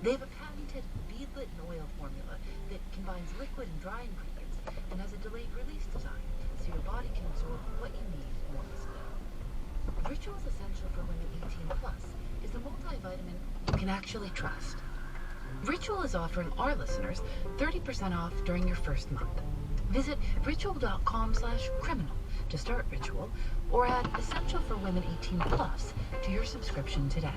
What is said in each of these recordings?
They have a patented beadlet and oil formula that combines liquid and dry ingredients and has a delayed release design, so your body can absorb what you need more easily. Ritual's Essential for Women 18 Plus is a multivitamin you can actually trust. Ritual is offering our listeners 30% off during your first month. Visit ritual.com/criminal to start Ritual, or add Essential for Women 18 Plus to your subscription today.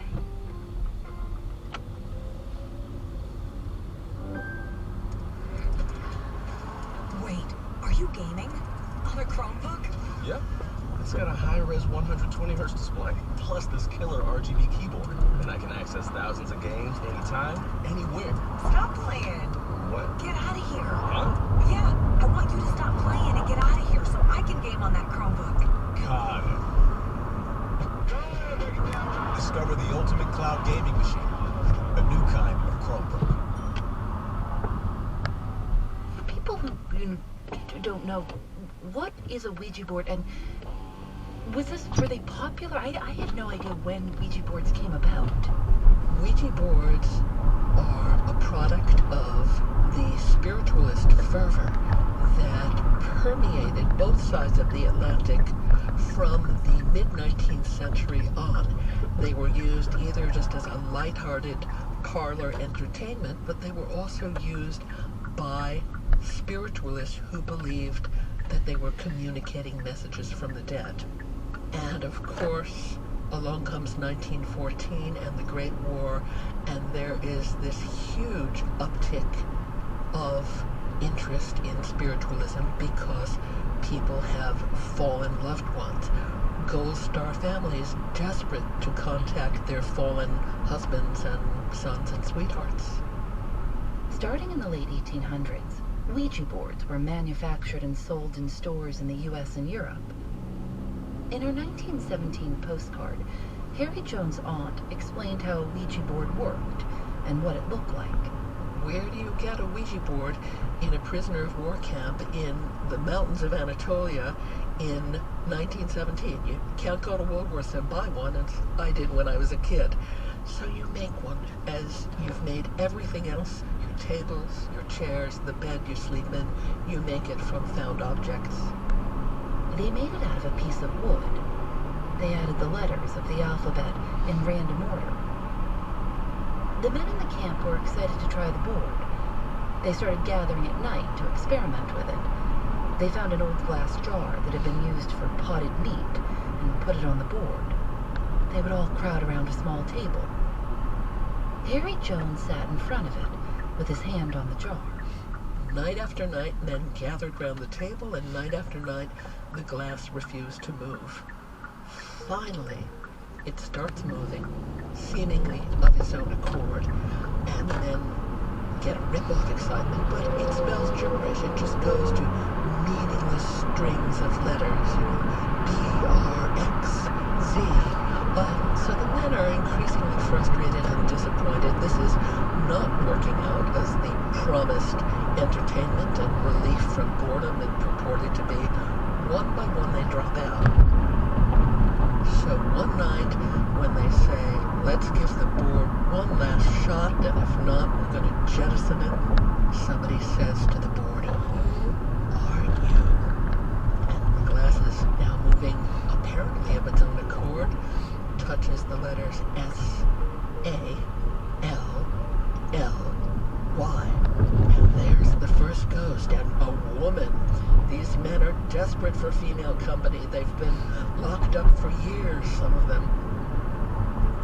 Wait, are you gaming? On a Chromebook? Yep. It's got a high-res 120Hz display, plus this killer RGB keyboard. And I can access thousands of games anytime, anywhere. Stop playing. What? Get out of here. Huh? Yeah, I want you to stop playing and get out of here so I can game on that Chromebook. Got it. Discover the ultimate cloud gaming machine. A new kind of Chromebook. For people who don't know, what is a Ouija board, and were they popular? I had no idea when Ouija boards came about. Ouija boards are a product of the spiritualist fervor that permeated both sides of the Atlantic from the mid-19th century on. They were used either just as a lighthearted parlor entertainment, but they were also used by spiritualists who believed that they were communicating messages from the dead. And of course, along comes 1914 and the Great War, and there is this huge uptick of interest in spiritualism because people have fallen loved ones. Gold Star families desperate to contact their fallen husbands and sons and sweethearts. Starting in the late 1800s, Ouija boards were manufactured and sold in stores in the US and Europe. In her 1917 postcard, Harry Jones' aunt explained how a Ouija board worked and what it looked like. Where do you get a Ouija board in a prisoner of war camp in the mountains of Anatolia in 1917? You can't go to Woolworths and buy one, as I did when I was a kid. So you make one, as you've made everything else, your tables, your chairs, the bed you sleep in, you make it from found objects. They made it out of a piece of wood. They added the letters of the alphabet in random order. The men in the camp were excited to try the board. They started gathering at night to experiment with it. They found an old glass jar that had been used for potted meat and put it on the board. They would all crowd around a small table. Harry Jones sat in front of it with his hand on the jar. Night after night, men gathered round the table, and night after night, the glass refused to move. Finally, it starts moving, seemingly of its own accord, and the men get a ripple of excitement, but it spells gibberish. It just goes to meaningless strings of letters, B-R-X-Z. So the men are increasingly frustrated and disappointed. This is not working out as the promised entertainment and relief from boredom it purported to be. One by one they drop out. So one night when they say, let's give the board one last shot, and if not, we're going to jettison it, somebody says to the board, who are you? And the glass is now moving apparently of its own accord, touches the letters S-A-L-L-Y. And there's the first ghost, and a woman. These men are desperate for female company. They've been locked up for years, some of them.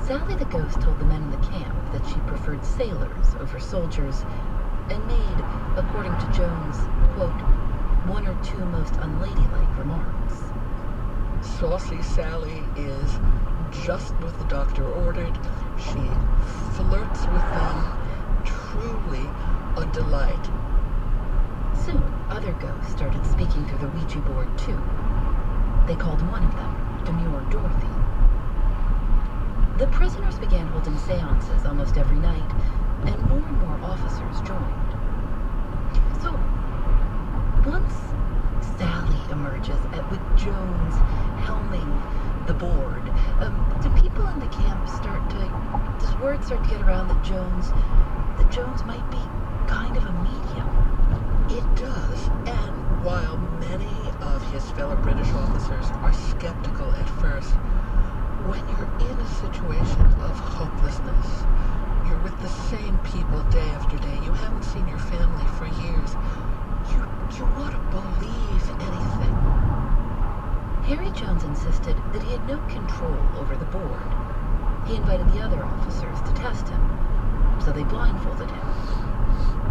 Sally the ghost told the men in the camp that she preferred sailors over soldiers, and made, according to Jones, quote, one or two most unladylike remarks. Saucy Sally is just what the doctor ordered. She flirts with them. Truly a delight. Soon, other ghosts started speaking through the Ouija board, too. They called one of them Demure Dorothy. The prisoners began holding seances almost every night, and more officers joined. So, once Sally emerges with Jones helming the board, do people in the camp start to just word started to get around that Jones might be kind of a medium. It does, and while many of his fellow British officers are skeptical at first, when you're in a situation of hopelessness, you're with the same people day after day, you haven't seen your family for years, you want to believe anything. Harry Jones insisted that he had no control over the board. He invited the other officers to test him, so they blindfolded him.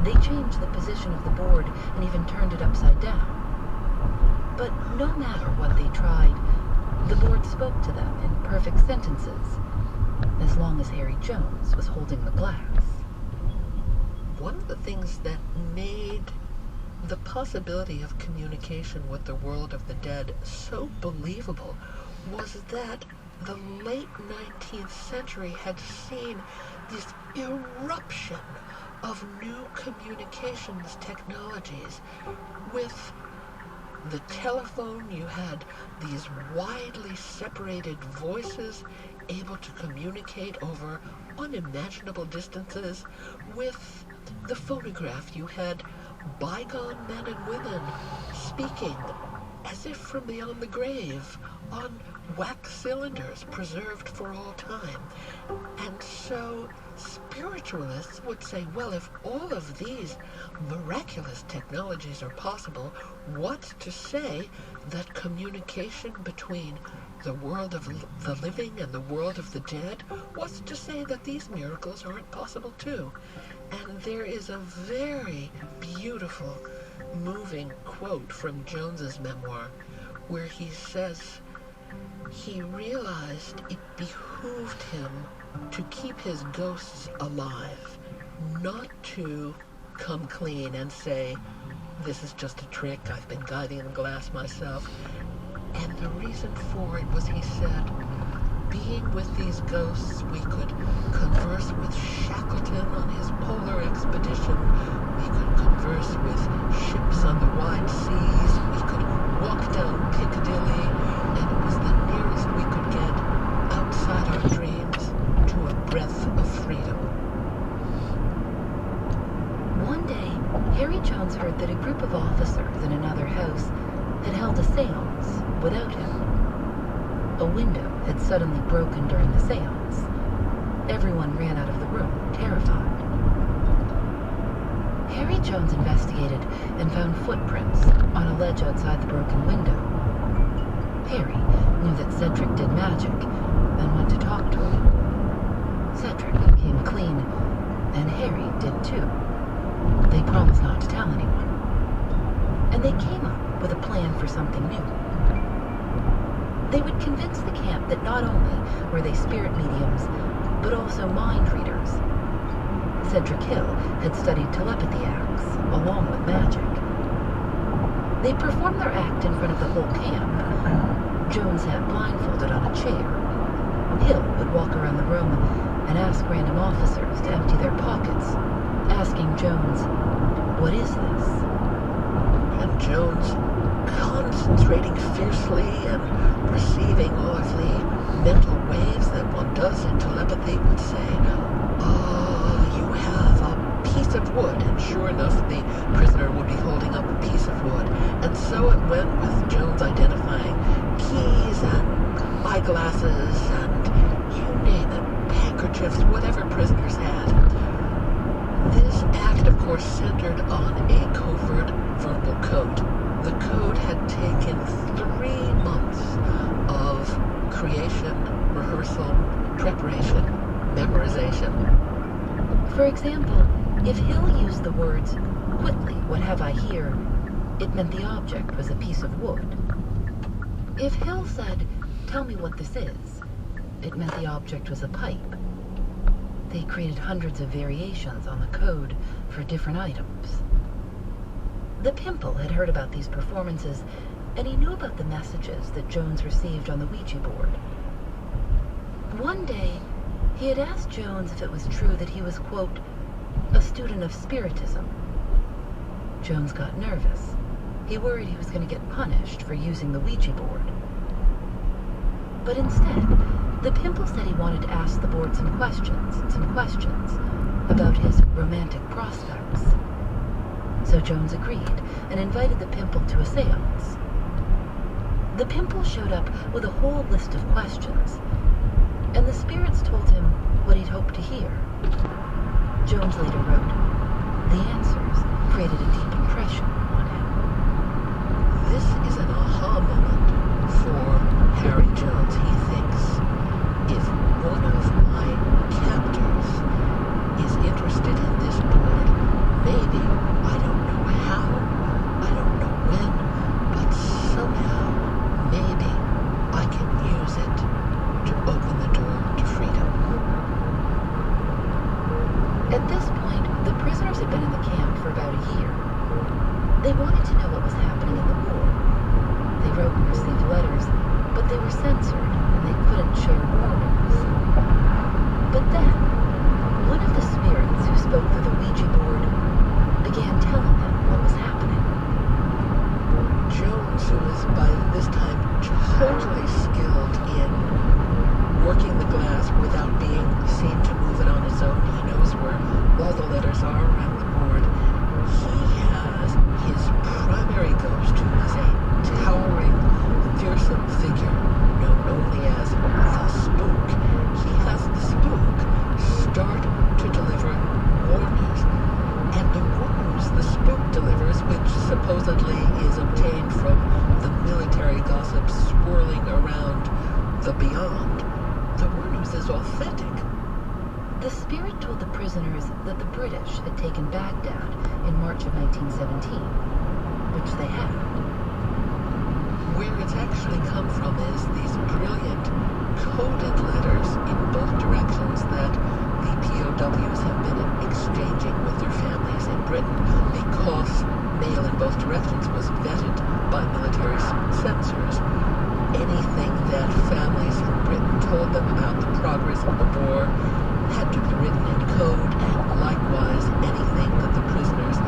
They changed the position of the board and even turned it upside down. But no matter what they tried, the board spoke to them in perfect sentences, as long as Harry Jones was holding the glass. One of the things that made the possibility of communication with the world of the dead so believable was that the late 19th century had seen this eruption of new communications technologies. With the telephone, you had these widely separated voices able to communicate over unimaginable distances. With the phonograph, you had bygone men and women speaking as if from beyond the grave on wax cylinders preserved for all time. And so spiritualists would say, well, if all of these miraculous technologies are possible, what's to say that communication between the world of the living and the world of the dead, what's to say that these miracles aren't possible too? And there is a very beautiful, moving quote from Jones's memoir where he says he realized it behooved him to keep his ghosts alive, not to come clean and say, this is just a trick, I've been guiding the glass myself. And the reason for it was, he said, being with these ghosts, we could converse with Shackleton on his polar expedition, we could converse with ships on the wide seas, we could walk down Piccadilly, and it was the nearest we could get outside our dreams to a breath of freedom. One day, Harry Jones heard that a group of officers in another house had held a seance without him. A window had suddenly broken during the seance. Everyone ran out of the room, terrified. Harry Jones investigated and found footprints on a ledge outside the broken window. Harry knew that Cedric did magic and went to talk to him. Cedric came clean, and Harry did too. They promised not to tell anyone. And they came up with a plan for something new. They would convince the camp that not only were they spirit mediums, but also mind readers. Cedric Hill had studied telepathy acts, along with magic. They performed their act in front of the whole camp. Jones sat blindfolded on a chair. Hill would walk around the room and ask random officers to empty their pockets, asking Jones, "What is this?" And Jones, concentrating fiercely and perceiving all of the mental waves that one does in telepathy, would say, "Oh, you have a piece of wood." And sure enough, the prisoner would be holding up a piece of wood. And so it went, with Jones identifying keys and eyeglasses and you name it, handkerchiefs, whatever prisoners had. This act, of course, centered on a covert verbal code. The code had taken 3 months of creation, rehearsal, preparation, memorization. For example, if Hill used the words, "Quickly, what have I here?" it meant the object was a piece of wood. If Hill said, "Tell me what this is," it meant the object was a pipe. They created hundreds of variations on the code for different items. The Pimple had heard about these performances, and he knew about the messages that Jones received on the Ouija board. One day, he had asked Jones if it was true that he was, quote, "a student of Spiritism." Jones got nervous. He worried he was going to get punished for using the Ouija board. But instead, The pimple said he wanted to ask the board some questions about his romantic prospects. So Jones agreed and invited the pimple to a seance. The pimple showed up with a whole list of questions, and the spirits told him what he'd hoped to hear. Jones later wrote, "The answers created a deep impression on him." This is an aha moment for Harry Jones. He thinks, if one of my captors is interested in this board, maybe, I don't know how, I don't know when, but somehow, maybe I can use it to open the door to freedom. At this point, the prisoners had been in the camp for about a year. They wanted to know what was happening in the war. They wrote and received letters, but they were censored and they couldn't share war news. But then, one of the spirits who spoke through the Ouija board began telling them what was happening. Jones, who is by this time totally skilled in working the glass without being seen to move it on his own, he knows where all the letters are around the board. He has his primary ghost, who is a towering, fearsome figure known only as the Spook. He has the Spook start to deliver war news, and the war news the Spook delivers, which supposedly is obtained from the military gossip swirling around the beyond, the war news is authentic. The spirit told the prisoners that the British had taken Baghdad in March of 1917, which they had. Where it's actually come from is these brilliant coded letters in both directions that the POWs have been exchanging with their families in Britain, because mail in both directions was vetted by military censors. Anything that families from Britain told them about the progress of the war had to be written in code, and likewise anything that the prisoners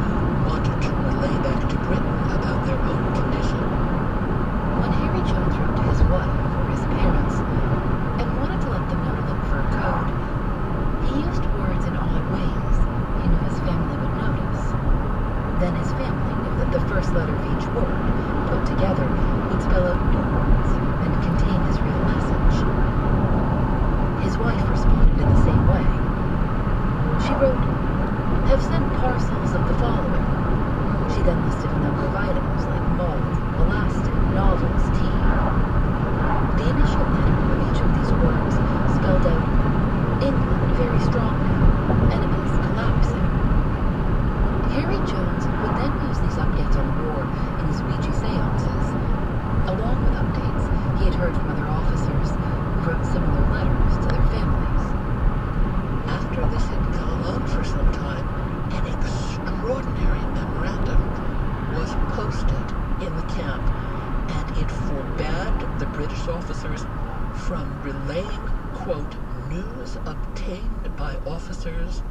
wanted to relay back to Britain about their own condition. When Harry Jones wrote to his wife or his parents and wanted to let them know to look for a code, he used words in odd ways he knew his family would notice. Then his family knew that the first letter of each word, put together, would spell out new words and contain his real message. His wife responded in the same way. She wrote, "Have sent parcels of the following." She then listed a number of items like malt, elastic, novels, tea. The initial letter of each of these words spelled out, "England very strong now, enemies collapsing." Harry Jones would then use these updates on war in his Ouija seances, along with updates he had heard from other officers who wrote similar letters to their families. After this had gone on for some time, an extraordinary memorandum was posted in the camp, and it forbade the British officers from relaying, quote, news obtained by officers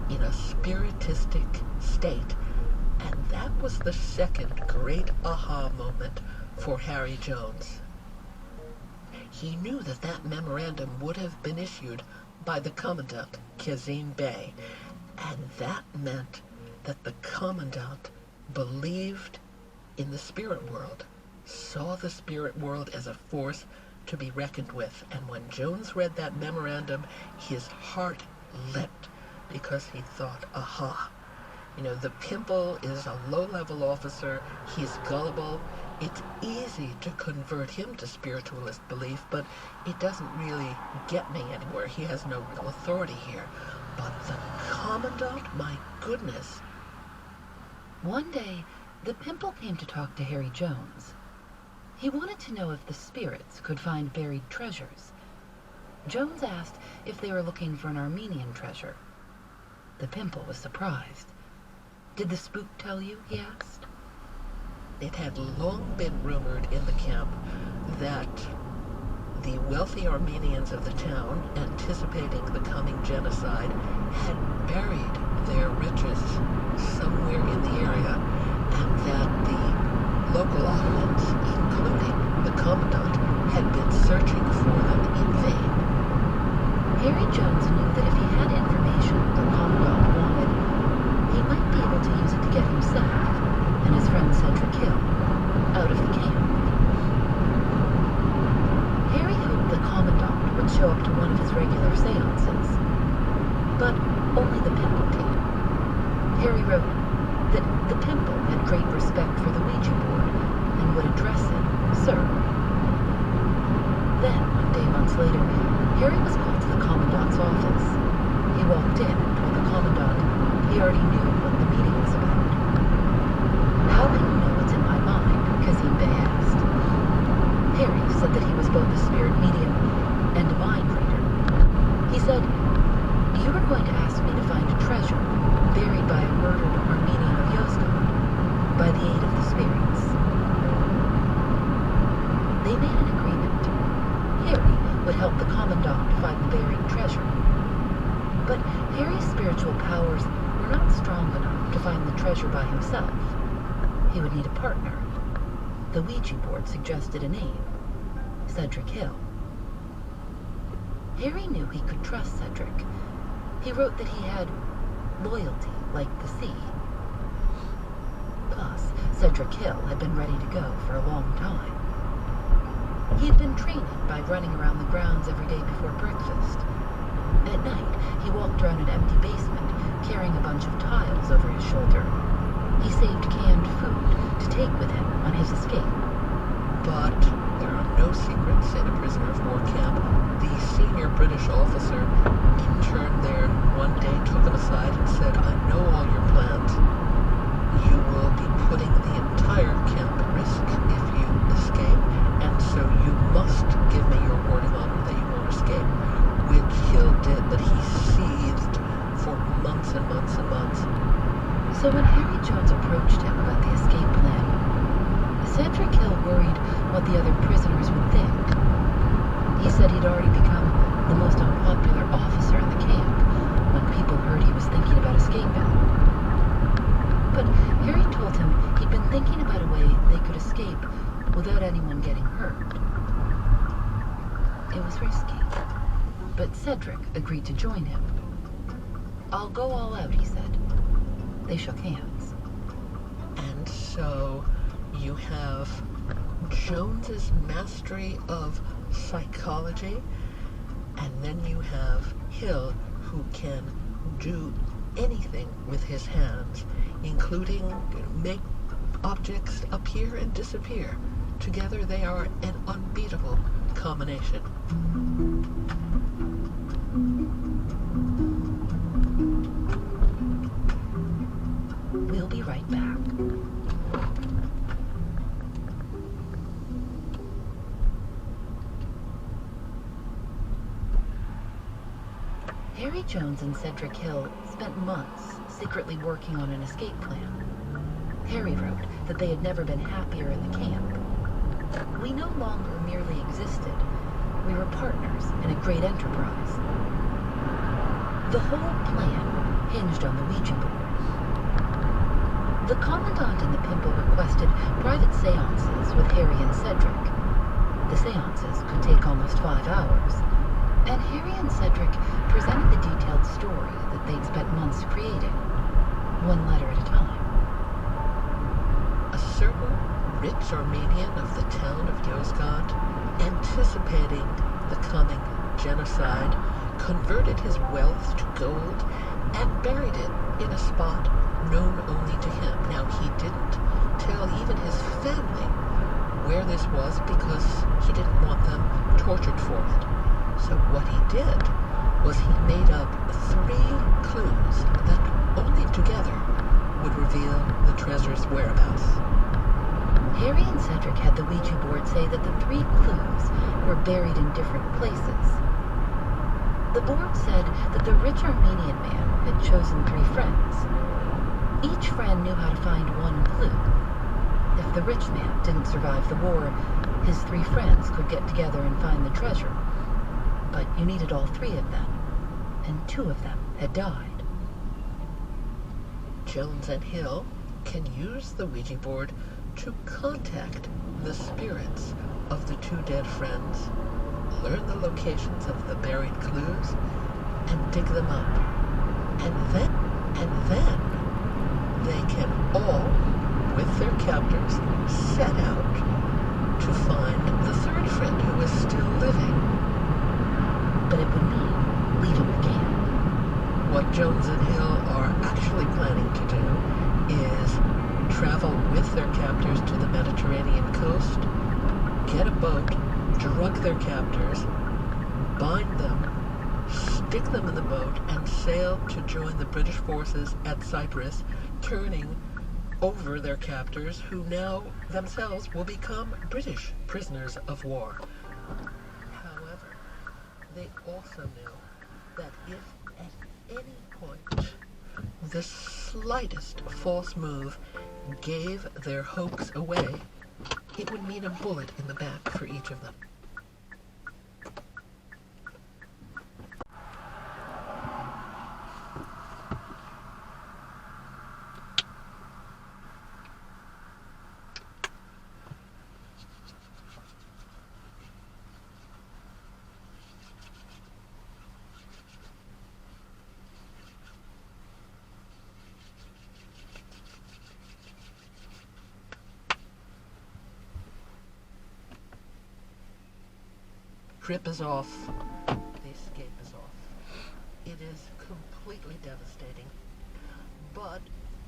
in a spiritistic state. And that was the second great aha moment for Harry Jones. He knew that that memorandum would have been issued by the Commandant, Kazim Bey, and that meant that the Commandant believed in the spirit world, saw the spirit world as a force to be reckoned with. And when Jones read that memorandum, his heart leapt, because he thought, aha, the pimple is a low-level officer, he's gullible, it's easy to convert him to spiritualist belief, but it doesn't really get me anywhere. He has no real authority here. But the Commandant, my goodness. One day, the pimple came to talk to Harry Jones. He wanted to know if the spirits could find buried treasures. Jones asked if they were looking for an Armenian treasure. The pimple was surprised. "Did the spook tell you?" he asked. It had long been rumored in the camp that the wealthy Armenians of the town, anticipating the coming genocide, had buried their riches somewhere in the area, and that the local Ottomans, including the Commandant, had been searching for them in vain. Harry Jones knew that if he had information the Commandant wanted, he might be able to use it to get himself and his friend Cedric Hill out of the camp. Harry hoped the Commandant would show up to one of his regular seances, but only the Pimple came. Harry wrote that the Pimple had great respect for the Ouija board and would address him, sir. Then, one day months later, Harry was called to the Commandant's office. He walked in and told the Commandant he already knew what the meeting was about. How can you know what's in my mind? Kazimbe asked. Harry said that he was both a spirit medium and a mind reader. He said, "You were going to ask me to find a treasure buried by a murdered Armenian of Yozgad by the aid of the spirits." They made an agreement. Harry would help the Commandant find the buried treasure. But Harry's spiritual powers were not strong enough to find the treasure by himself. He would need a partner. The Ouija board suggested a name, Cedric Hill. Harry knew he could trust Cedric. He wrote that he had loyalty like the sea. Plus, Cedric Hill had been ready to go for a long time. He had been training by running around the grounds every day before breakfast. At night, he walked around an empty basement, carrying a bunch of tiles over his shoulder. He saved canned food to take with him on his escape. But there are no secrets in a prisoner of war camp. The senior British officer interned there one day took him aside and said, "I know all your plans. You will be putting the entire camp at risk if you escape, and so you must give me your word of honor that you won't escape," which Hill did, but he seethed for months and months and months. So when Harry Jones approached him about the escape plan, Cedric Hill worried what the other prisoners would think. He said he'd already become the most unpopular officer in the camp when people heard he was thinking about escaping. But Harry told him he'd been thinking about a way they could escape without anyone getting hurt. It was risky, but Cedric agreed to join him. "I'll go all out," he said. They shook hands. And so you have Jones's mastery of psychology, and then you have Hill, who can do anything with his hands, including make objects appear and disappear. Together they are an unbeatable combination. We'll be right back. Harry Jones and Cedric Hill spent months secretly working on an escape plan. Harry wrote that they had never been happier in the camp. "We no longer merely existed. We were partners in a great enterprise." The whole plan hinged on the Ouija board. The Commandant and the Pimple requested private seances with Harry and Cedric. The seances could take almost 5 hours, and Harry and Cedric presented the detailed story that they'd spent months creating, one letter at a time. A certain rich Armenian of the town of Yozgad, anticipating the coming genocide, converted his wealth to gold and buried it in a spot known only to him. Now, he didn't tell even his family where this was because he didn't want them tortured for it. So what he did was he made up 3 clues that only together would reveal the treasure's whereabouts. Harry and Cedric had the Ouija board say that the 3 clues were buried in different places. The board said that the rich Armenian man had chosen 3 friends. Each friend knew how to find one clue. If the rich man didn't survive the war, his 3 friends could get together and find the treasure. But you needed all 3 of them, and 2 of them had died. Jones and Hill can use the Ouija board to contact the spirits of the 2 dead friends, learn the locations of the buried clues, and dig them up. And then they can all, with their captors, set out to find the third friend who is still living. But it would mean leaving the camp. What Jones and Hill are actually planning to do is travel with their captors to the Mediterranean coast, get a boat, drug their captors, bind them, stick them in the boat, and sail to join the British forces at Cyprus, turning over their captors, who now themselves will become British prisoners of war. However, they also knew that if at any point the slightest false move gave their hopes away, it would mean a bullet in the back for each of them. Trip is off. The escape is off. It is completely devastating. But,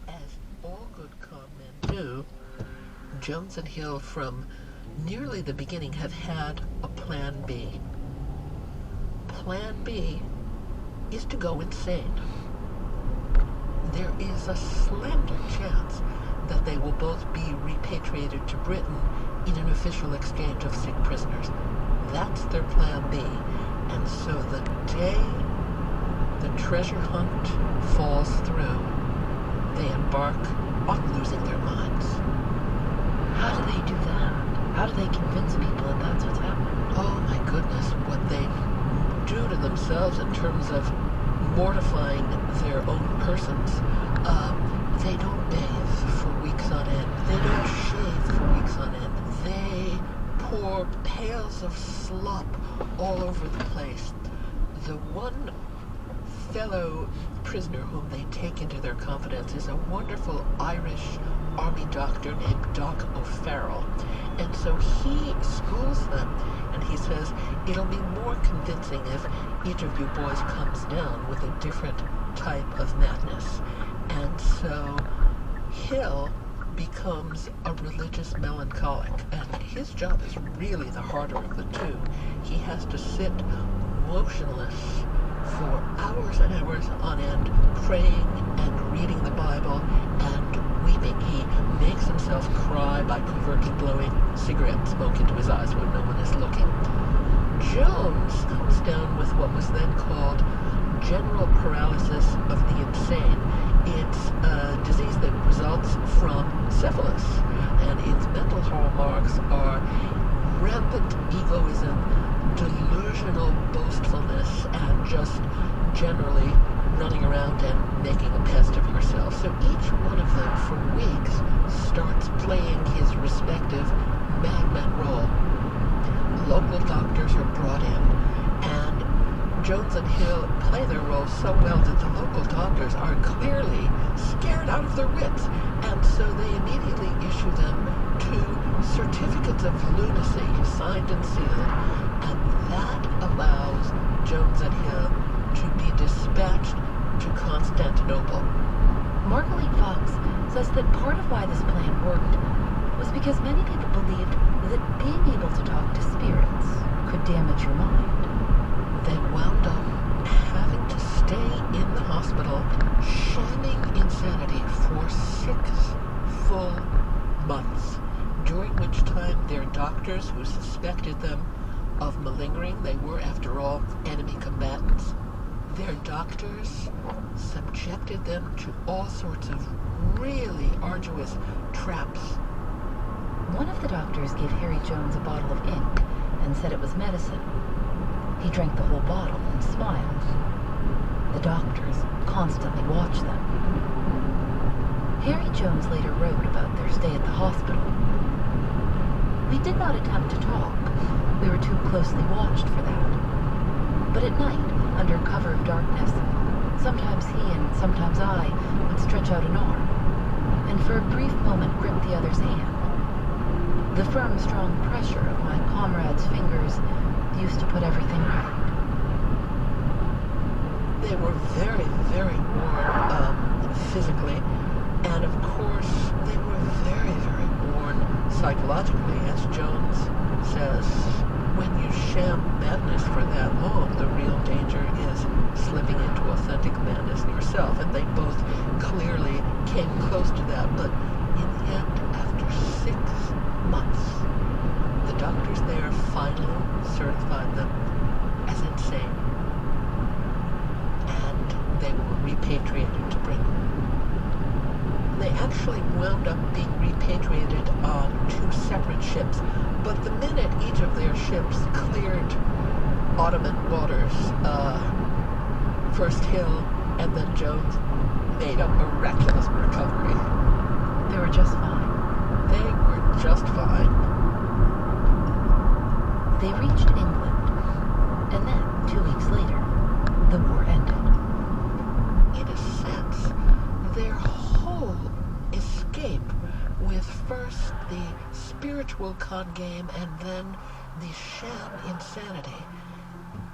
as all good con men do, Jones and Hill from nearly the beginning have had a plan B. Plan B is to go insane. There is a slender chance that they will both be repatriated to Britain in an official exchange of sick prisoners. That's their plan B. And so the day the treasure hunt falls through, they embark on losing their minds. How do they do that? How do they convince people that that's what's happening? Oh my goodness, what they do to themselves in terms of mortifying their own persons. They don't bathe for weeks on end. They don't shave for weeks on end. They pour pails of slop all over the place. The one fellow prisoner whom they take into their confidence is a wonderful Irish army doctor named Doc O'Farrell. And so he schools them, and he says, it'll be more convincing if each of you boys comes down with a different type of madness. And so Hill becomes a religious melancholic, and his job is really the harder of the two. He has to sit motionless for hours and hours on end, praying and reading the Bible and weeping. He makes himself cry by covertly blowing cigarette smoke into his eyes when no one is looking. Jones comes down with what was then called general paralysis of the insane. It's a disease that results from syphilis, and its mental hallmarks are rampant egoism, delusional boastfulness, and just generally running around and making a pest of yourself. So each one of them for weeks starts playing his respective madman role. Local doctors are brought in, and Jones and Hill play their role so well that the local doctors are clearly scared out of their wits, and so they immediately issue them 2 certificates of lunacy, signed and sealed, and that allows Jones and Hill to be dispatched to Constantinople. Marguerite Fox says that part of why this plan worked was because many people believed that being able to talk to spirits could damage your mind. They wound up having to stay in the hospital, shamming insanity for 6 full months, during which time their doctors, who suspected them of malingering, they were, after all, enemy combatants, their doctors subjected them to all sorts of really arduous traps. One of the doctors gave Harry Jones a bottle of ink and said it was medicine. He drank the whole bottle and smiled. The doctors constantly watched them. Harry Jones later wrote about their stay at the hospital. We did not attempt to talk. We were too closely watched for that. But at night, under cover of darkness, sometimes he and sometimes I would stretch out an arm, and for a brief moment grip the other's hand. The firm, strong pressure of my comrade's fingers used to put everything right. They were very, very worn physically, and of course they were very, very worn psychologically, as Jones says. When you sham madness for that long, the real danger is slipping into authentic madness yourself, and they both clearly came close to that, but in the end, after 6 months, the doctors there finally certified them as insane, and they were repatriated to Britain. They actually wound up being repatriated on 2 separate ships, but the minute each of their ships cleared Ottoman waters, first Hill and then Jones made a miraculous recovery. They were just fine. They were just fine. They reached England, and then, 2 weeks later, the war ended. In a sense, their whole escape with first the spiritual con game and then the sham insanity,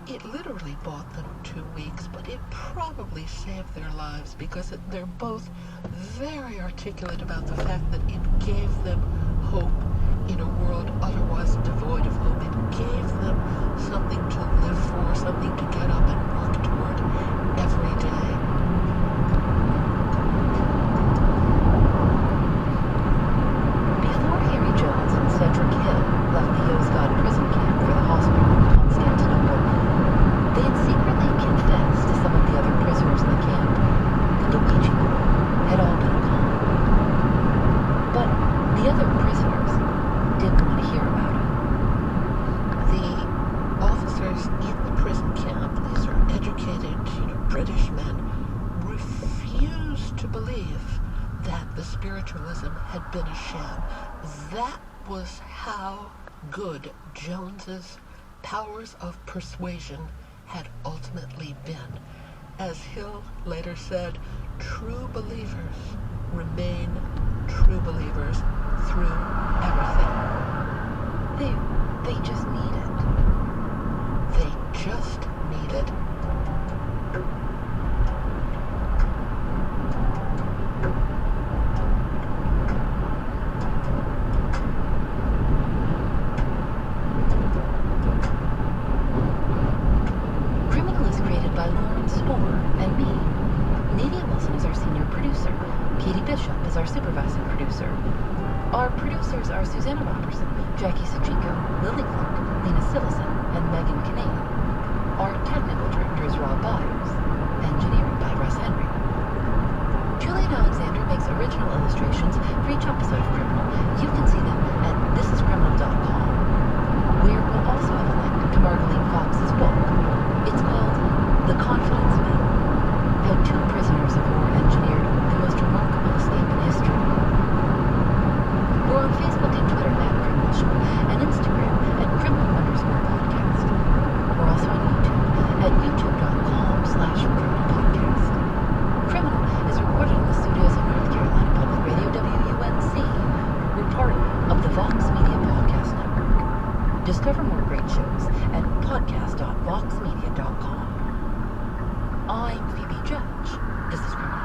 it literally bought them 2 weeks, but it probably saved their lives because they're both very articulate about the fact that it gave them hope in a world otherwise devoid of hope. It gave them something to live for, something to get up and work toward every day. Before Harry Jones and Cedric Hill left the Yozgad prison camp for the hospital in Constantinople, they had secretly confessed to some of the other prisoners in the camp that the Ouija board had all been a con. But the other prisoners didn't want to hear about it. The officers in the prison camp, these are educated, British men, refused to believe that the spiritualism had been a sham. That was how good Jones's powers of persuasion had ultimately been. As Hill later said, true believers remain true believers through everything. They just need it. They just need it. Criminal is created by Lauren Spohr and me. Nadia Wilson is our senior producer. Katie Bishop is our supervising producer. Our producers are Susanna Robertson, Jackie Sujiko, Lily Clark, Lena Sillison, and Megan Kinane. Our technical director is Rob Byers. Engineering by Russ Henry. Julian Alexander makes original illustrations for each episode of Criminal. You can see them at thisiscriminal.com, where we'll also have a link to Marguerite Fox's book. It's called The Confidence Men, how 2 prisoners of war engineered the most remarkable escape in history. We're on Facebook and Twitter at Criminal Show, and Instagram at Criminal_podcast. We're also on YouTube at youtube.com/criminalpodcast. Criminal is recorded in the studios of North Carolina Public Radio WUNC. We're part of the Vox Media Podcast Network. Discover more great shows at podcast.voxmedia.com. I'm Phoebe Judge. This is Criminal.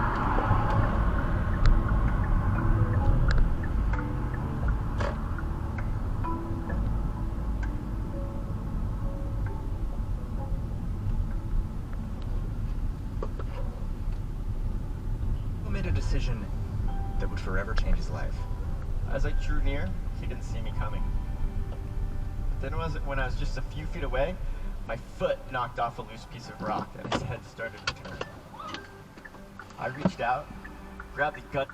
Made a decision that would forever change his life. As I drew near, he didn't see me coming. Then when I was just a few feet away, my foot knocked off a loose piece of rock and his head started to turn. I reached out, grabbed the gun.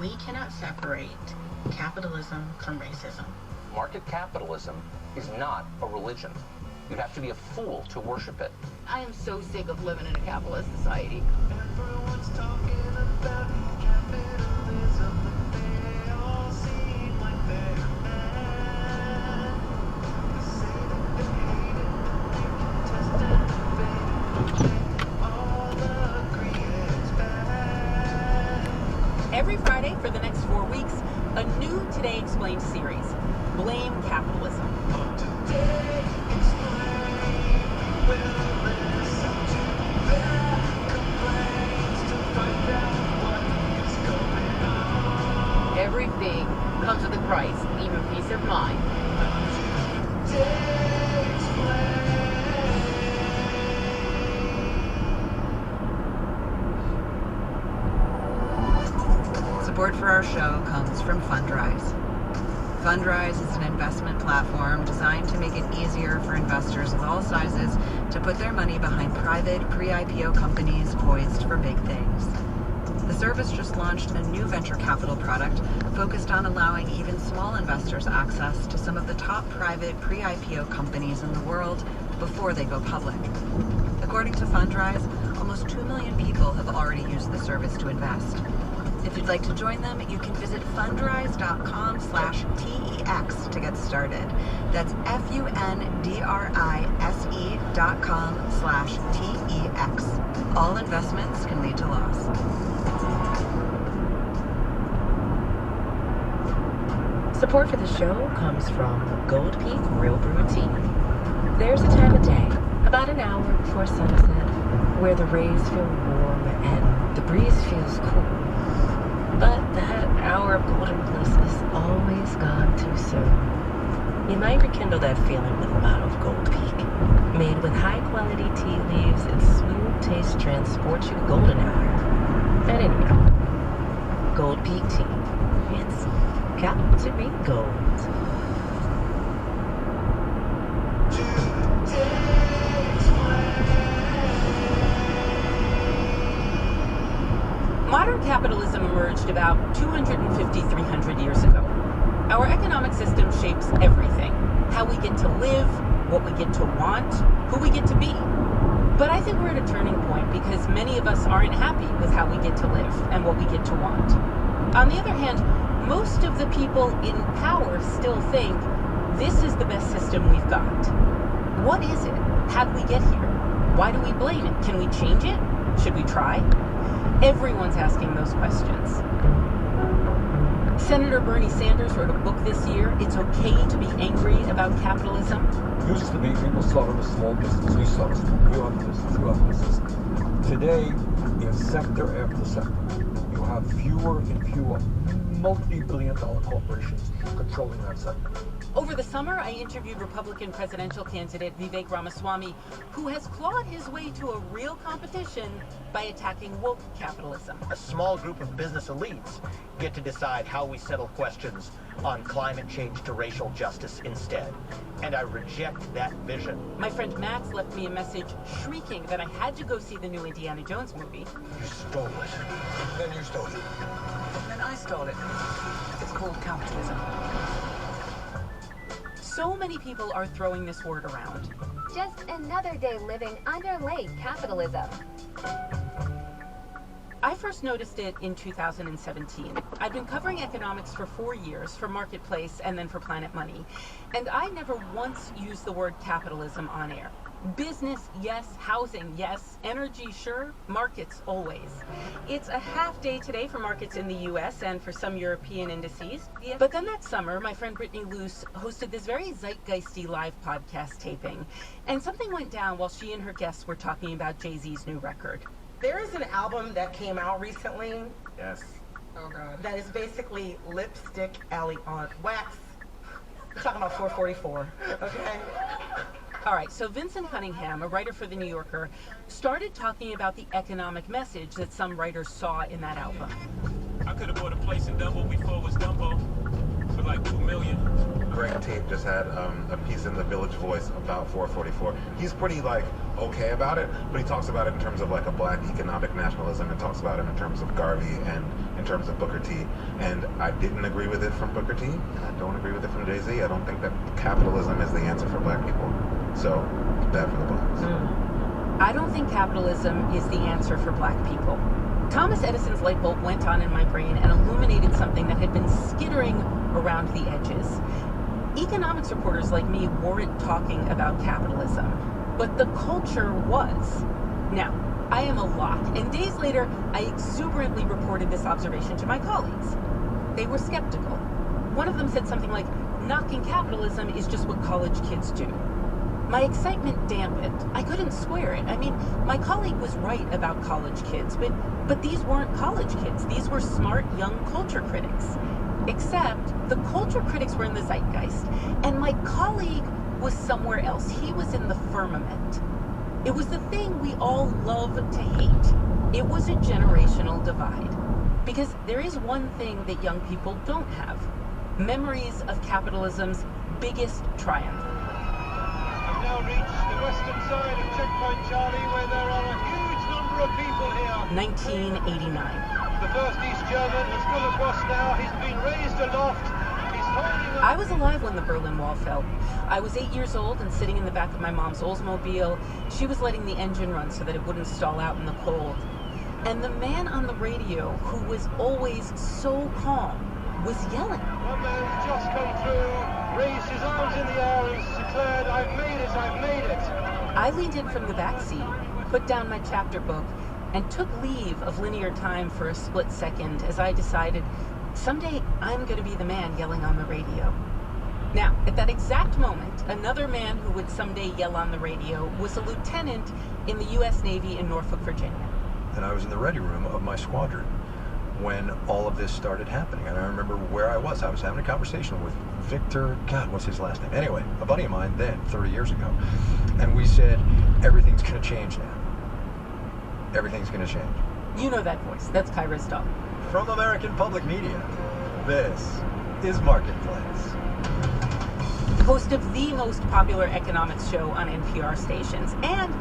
we cannot separate capitalism from racism. Market capitalism is not a religion. You'd have to be a fool to worship it. I am so sick of living in a capitalist society. Everyone's talking about capitalism, but they all seem like they're mad. They say that they hate it, but they can test and debate. They all agree it's bad. Every Friday for the next 4 weeks, a new Today Explained series, Blame Capitalism. Today Explained, we'll listen to their complaints to find out what is going on. Everything comes with a price, even peace of mind. Today Explained. Support for our show comes from Fundrise. Fundrise is an investment platform designed to make it easier for investors of all sizes to put their money behind private, pre-IPO companies poised for big things. The service just launched a new venture capital product focused on allowing even small investors access to some of the top private pre-IPO companies in the world before they go public. According to Fundrise, almost 2 million people have already used the service to invest. If you'd like to join them, you can visit fundrise.com/TEX to get started. That's FUNDRISE.com/TEX. All investments can lead to loss. Support for the show comes from Gold Peak Real Brew Tea. There's a time of day, about an hour before sunset, where the rays feel warm and the breeze feels cool. But that hour of golden bliss is always gone too soon. You might rekindle that feeling with a bottle of Gold Peak. Made with high-quality tea leaves, its smooth taste transports you to golden hour. At any rate, Gold Peak Tea. It's got to be gold. Modern capitalism emerged about 250, 300 years ago. Our economic system shapes everything. How we get to live, what we get to want, who we get to be. But I think we're at a turning point because many of us aren't happy with how we get to live and what we get to want. On the other hand, most of the people in power still think this is the best system we've got. What is it? How did we get here? Why do we blame it? Can we change it? Should we try? Everyone's asking those questions. Senator Bernie Sanders wrote a book this year, It's Okay to be Angry About Capitalism. Used to be people started with small business. We started you have business. Today, in sector after sector, you have fewer and fewer multi-billion-dollar corporations controlling that sector. Over the summer, I interviewed Republican presidential candidate Vivek Ramaswamy, who has clawed his way to a real competition by attacking woke capitalism. A small group of business elites get to decide how we settle questions on climate change to racial justice instead. And I reject that vision. My friend Max left me a message shrieking that I had to go see the new Indiana Jones movie. You stole it. Then you stole it. And I stole it. It's called capitalism. So many people are throwing this word around. Just another day living under late capitalism. I first noticed it in 2017. I'd been covering economics for 4 years for Marketplace and then for Planet Money, and I never once used the word capitalism on air. Business, yes. Housing, yes. Energy, sure. Markets, always. It's a half day today for markets in the US and for some European indices. But then that summer, my friend Brittany Luce hosted this very zeitgeisty live podcast taping, and something went down while she and her guests were talking about Jay-Z's new record. There is an album that came out recently. Yes. Oh God. That is basically Lipstick Alley on wax. We're talking about 444. Okay. All right, so Vincent Cunningham, a writer for The New Yorker, started talking about the economic message that some writers saw in that album. I could have bought a place in Dumbo before it was Dumbo for like $2 million. Greg Tate just had a piece in the Village Voice about 444. He's pretty like okay about it, but he talks about it in terms of like a black economic nationalism, and talks about it in terms of Garvey and in terms of Booker T. And I didn't agree with it from Booker T, and I don't agree with it from Jay-Z. I don't think that capitalism is the answer for black people. So, bad for the blacks. I don't think capitalism is the answer for black people. Thomas Edison's light bulb went on in my brain and illuminated something that had been skittering around the edges. Economics reporters like me weren't talking about capitalism, but the culture was. Now, I am a lot, and days later, I exuberantly reported this observation to my colleagues. They were skeptical. One of them said something like, knocking capitalism is just what college kids do. My excitement dampened. I couldn't square it. I mean, my colleague was right about college kids, but these weren't college kids. These were smart, young culture critics. Except the culture critics were in the zeitgeist, and my colleague was somewhere else. He was in the firmament. It was the thing we all love to hate. It was a generational divide. Because there is one thing that young people don't have. Memories of capitalism's biggest triumph. I've now reached the western side of Checkpoint Charlie, where there are a huge number of people here. 1989. The first East German has come across now. He's been raised aloft. He's holding up. I was alive when the Berlin Wall fell. I was 8 years old and sitting in the back of my mom's Oldsmobile. She was letting the engine run so that it wouldn't stall out in the cold. And the man on the radio, who was always so calm, was yelling. One man's just come through, raised his arms in the air and declared, I've made it, I've made it. I leaned in from the back seat, put down my chapter book, and took leave of linear time for a split second as I decided, someday I'm going to be the man yelling on the radio. Now, at that exact moment, another man who would someday yell on the radio was a lieutenant in the U.S. Navy in Norfolk, Virginia. And I was in the ready room of my squadron when all of this started happening. And I remember where I was. I was having a conversation with Victor, God, what's his last name? Anyway, a buddy of mine then, 30 years ago. And we said, everything's going to change now. Everything's going to change. You know that voice. That's Kyra's dog. From American Public Media, this is Marketplace. Host of the most popular economics show on NPR stations. And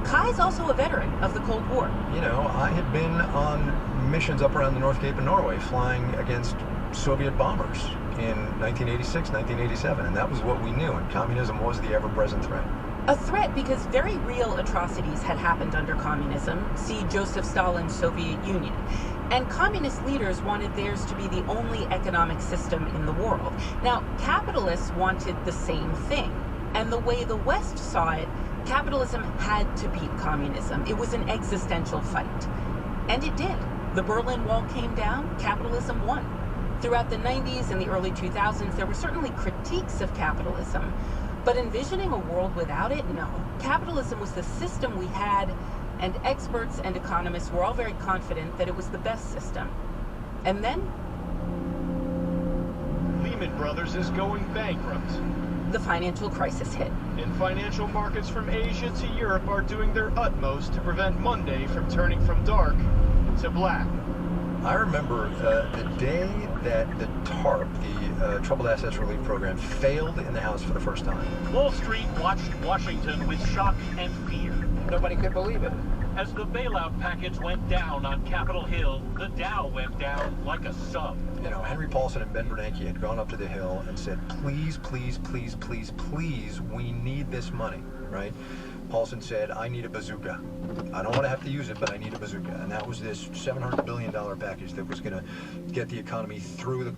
Kai's also a veteran of the Cold War. You know, I had been on missions up around the North Cape of Norway flying against Soviet bombers in 1986, 1987, and that was what we knew, and communism was the ever-present threat. A threat because very real atrocities had happened under communism. See Joseph Stalin's Soviet Union. And communist leaders wanted theirs to be the only economic system in the world. Now, capitalists wanted the same thing. And the way the West saw it, capitalism had to beat communism. It was an existential fight. And it did. The Berlin Wall came down, capitalism won. Throughout the 90s and the early 2000s, there were certainly critiques of capitalism. But envisioning a world without it, no. Capitalism was the system we had, and experts and economists were all very confident that it was the best system. And then Lehman Brothers is going bankrupt. The financial crisis hit. And financial markets from Asia to Europe are doing their utmost to prevent Monday from turning from dark to black. I remember the day that the TARP, the Troubled Assets Relief Program, failed in the House for the first time. Wall Street watched Washington with shock and fear. Nobody could believe it. As the bailout package went down on Capitol Hill, the Dow went down like a sub. You know, Henry Paulson and Ben Bernanke had gone up to the Hill and said, please, please, please, please, please, we need this money, right? Paulson said, I need a bazooka. I don't want to have to use it, but I need a bazooka. And that was this $700 billion package that was going to get the economy through the...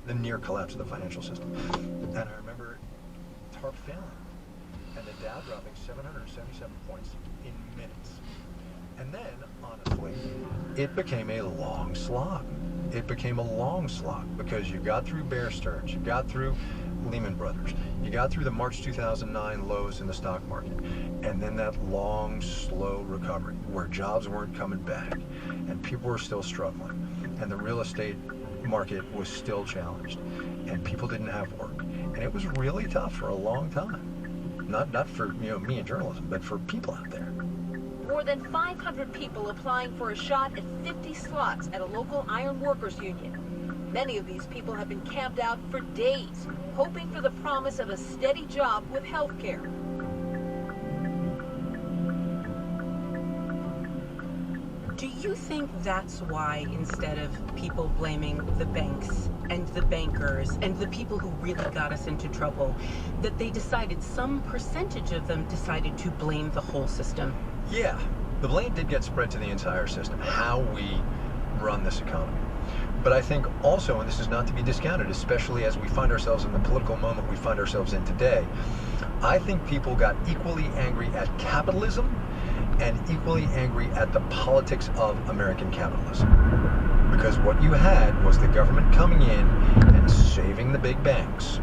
the near collapse of the financial system. And I remember TARP failing and the Dow dropping 777 points in minutes. And then, honestly, it became a long slog. It became a long slog because you got through Bear Stearns, you got through Lehman Brothers. You got through the March 2009 lows in the stock market, and then that long, slow recovery where jobs weren't coming back and people were still struggling, and the real estate market was still challenged, and people didn't have work. And it was really tough for a long time. Not for me in journalism, but for people out there. More than 500 people applying for a shot at 50 slots at a local iron workers union. Many of these people have been camped out for days, hoping for the promise of a steady job with health care. Do you think that's why, instead of people blaming the banks and the bankers and the people who really got us into trouble, that they decided, some percentage of them decided to blame the whole system? Yeah, the blame did get spread to the entire system, how we run this economy. But I think also, and this is not to be discounted, especially as we find ourselves in the political moment we find ourselves in today, I think people got equally angry at capitalism and equally angry at the politics of American capitalism. Because what you had was the government coming in and saving the big banks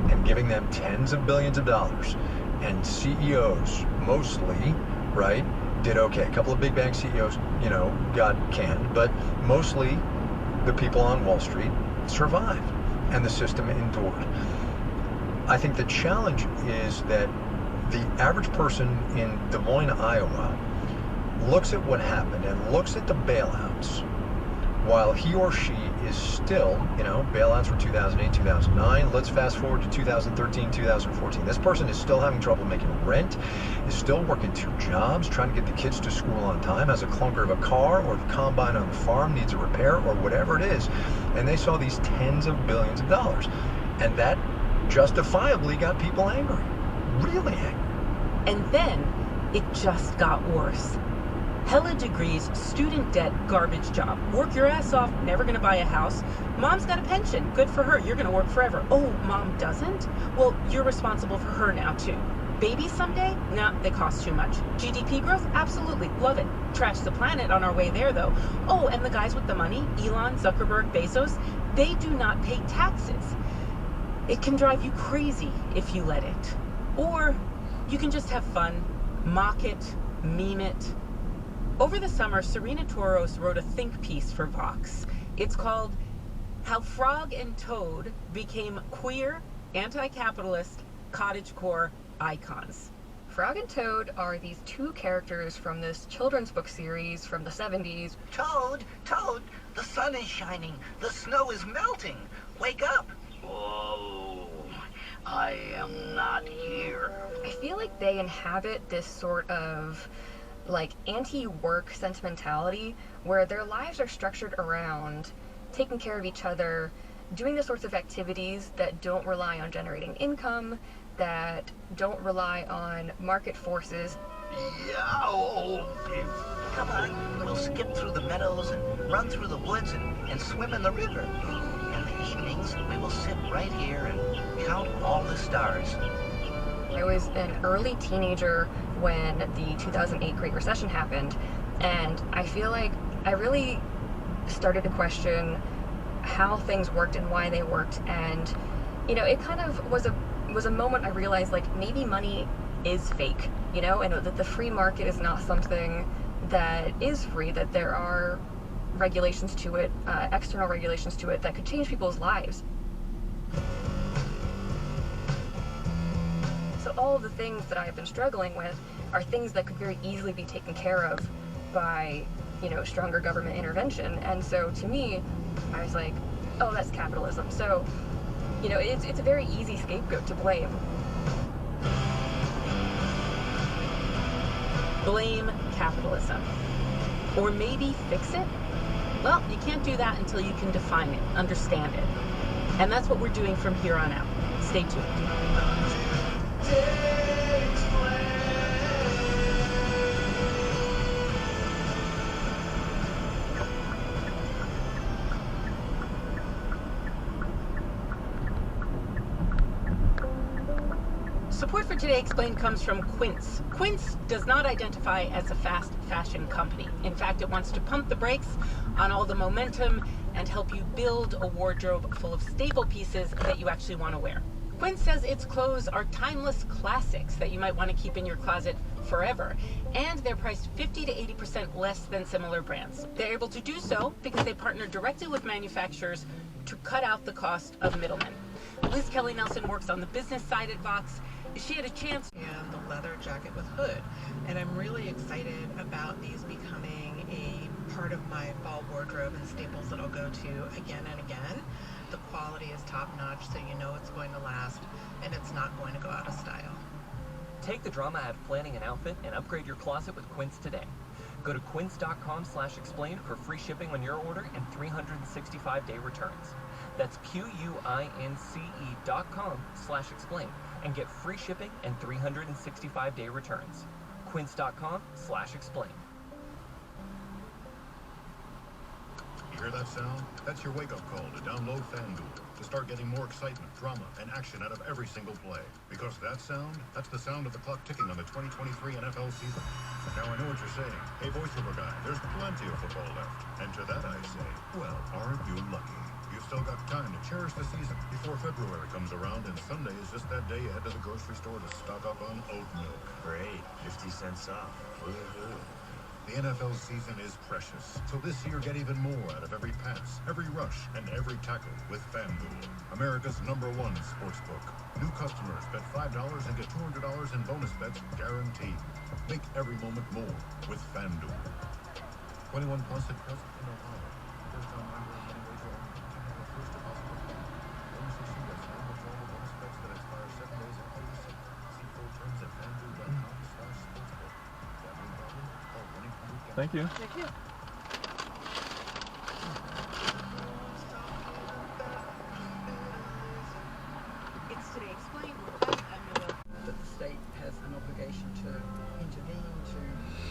and giving them tens of billions of dollars. And CEOs, mostly, right, did okay. A couple of big bank CEOs, got canned, but mostly the people on Wall Street survived and the system endured. I think the challenge is that the average person in Des Moines, Iowa, looks at what happened and looks at the bailouts while he or she is still, bailouts were 2008, 2009. Let's fast forward to 2013, 2014. This person is still having trouble making rent, is still working 2 jobs, trying to get the kids to school on time, has a clunker of a car, or the combine on the farm needs a repair, or whatever it is. And they saw these tens of billions of dollars. And that justifiably got people angry. Really angry. And then it just got worse. Hella degrees, student debt, garbage job. Work your ass off, never gonna buy a house. Mom's got a pension, good for her, you're gonna work forever. Oh, mom doesn't? Well, you're responsible for her now too. Babies someday? Nah, they cost too much. GDP growth? Absolutely, love it. Trash the planet on our way there though. Oh, and the guys with the money, Elon, Zuckerberg, Bezos, they do not pay taxes. It can drive you crazy if you let it. Or you can just have fun, mock it, meme it. Over the summer, Serena Toros wrote a think piece for Vox. It's called How Frog and Toad Became Queer, Anti-Capitalist, Cottagecore Icons. Frog and Toad are these 2 characters from this children's book series from the 70s. Toad, Toad, the sun is shining, the snow is melting. Wake up. Oh, I am not here. I feel like they inhabit this sort of anti-work sentimentality where their lives are structured around taking care of each other, doing the sorts of activities that don't rely on generating income, that don't rely on market forces. Yeah, come on, we'll skip through the meadows and run through the woods and swim in the river. In the evenings, we will sit right here and count all the stars. I was an early teenager when the 2008 Great Recession happened, and I feel like I really started to question how things worked and why they worked, and it kind of was a moment I realized maybe money is fake, and that the free market is not something that is free, that there are regulations to it, external regulations to it that could change people's lives. So all of the things that I've been struggling with are things that could very easily be taken care of by, stronger government intervention. And so to me, I was like, oh, that's capitalism. So, it's a very easy scapegoat to blame. Blame capitalism. Or maybe fix it? Well, you can't do that until you can define it, understand it. And that's what we're doing from here on out. Stay tuned. Support for Today Explained comes from Quince. Quince does not identify as a fast fashion company. In fact, it wants to pump the brakes on all the momentum and help you build a wardrobe full of staple pieces that you actually want to wear. Quinn says its clothes are timeless classics that you might want to keep in your closet forever, and they're priced 50 to 80% less than similar brands. They're able to do so because they partner directly with manufacturers to cut out the cost of middlemen. Liz Kelly Nelson works on the business side at Vox. She had a chance. And the leather jacket with hood. And I'm really excited about these becoming a part of my fall wardrobe and staples that I'll go to again and again. The quality is top notch, so you know it's going to last and it's not going to go out of style. Take the drama out of planning an outfit and upgrade your closet with Quince today. Go to quince.com/explain for free shipping on your order and 365-day returns. That's QUINCE.com/explain and get free shipping and 365-day returns. Quince.com/explain. You hear that sound? That's your wake-up call to download FanDuel to start getting more excitement, drama, and action out of every single play. Because that sound, that's the sound of the clock ticking on the 2023 NFL season. Now I know what you're saying. Hey, voiceover guy, there's plenty of football left. And to that I say, well, aren't you lucky? You've still got time to cherish the season before February comes around, and Sunday is just that day you head to the grocery store to stock up on oat milk. Great, 50 cents off. Woo-hoo. The NFL season is precious, so this year get even more out of every pass, every rush, and every tackle with FanDuel, America's #1 sportsbook. New customers bet $5 and get $200 in bonus bets guaranteed. Make every moment more with FanDuel. 21 plus at present in Ohio. First time member and money wager only. First deposit required. Bonus issued as non-withdrawable bonus bets that expire 7 days after receipt. See full terms at FanDuel.com/sportsbook. Gambling problem? Call 1-800-GAMBLER. Thank you. Thank you. It's Today Explained. We're back. I'm Noel. That the state has an obligation to intervene to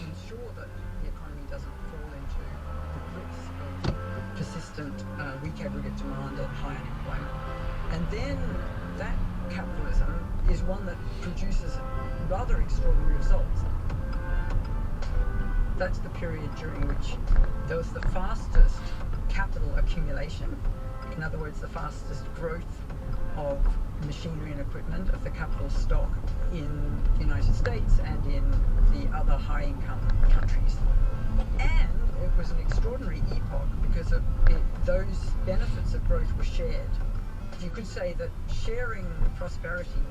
ensure that the economy doesn't fall into the grips of persistent weak aggregate demand and high unemployment. And then that capitalism is one that produces rather extraordinary results. That's the period during which there was the fastest capital accumulation, in other words, the fastest growth of machinery and equipment, of the capital stock in the United States and in the other high-income countries. And it was an extraordinary epoch because those benefits of growth were shared. You could say that sharing prosperity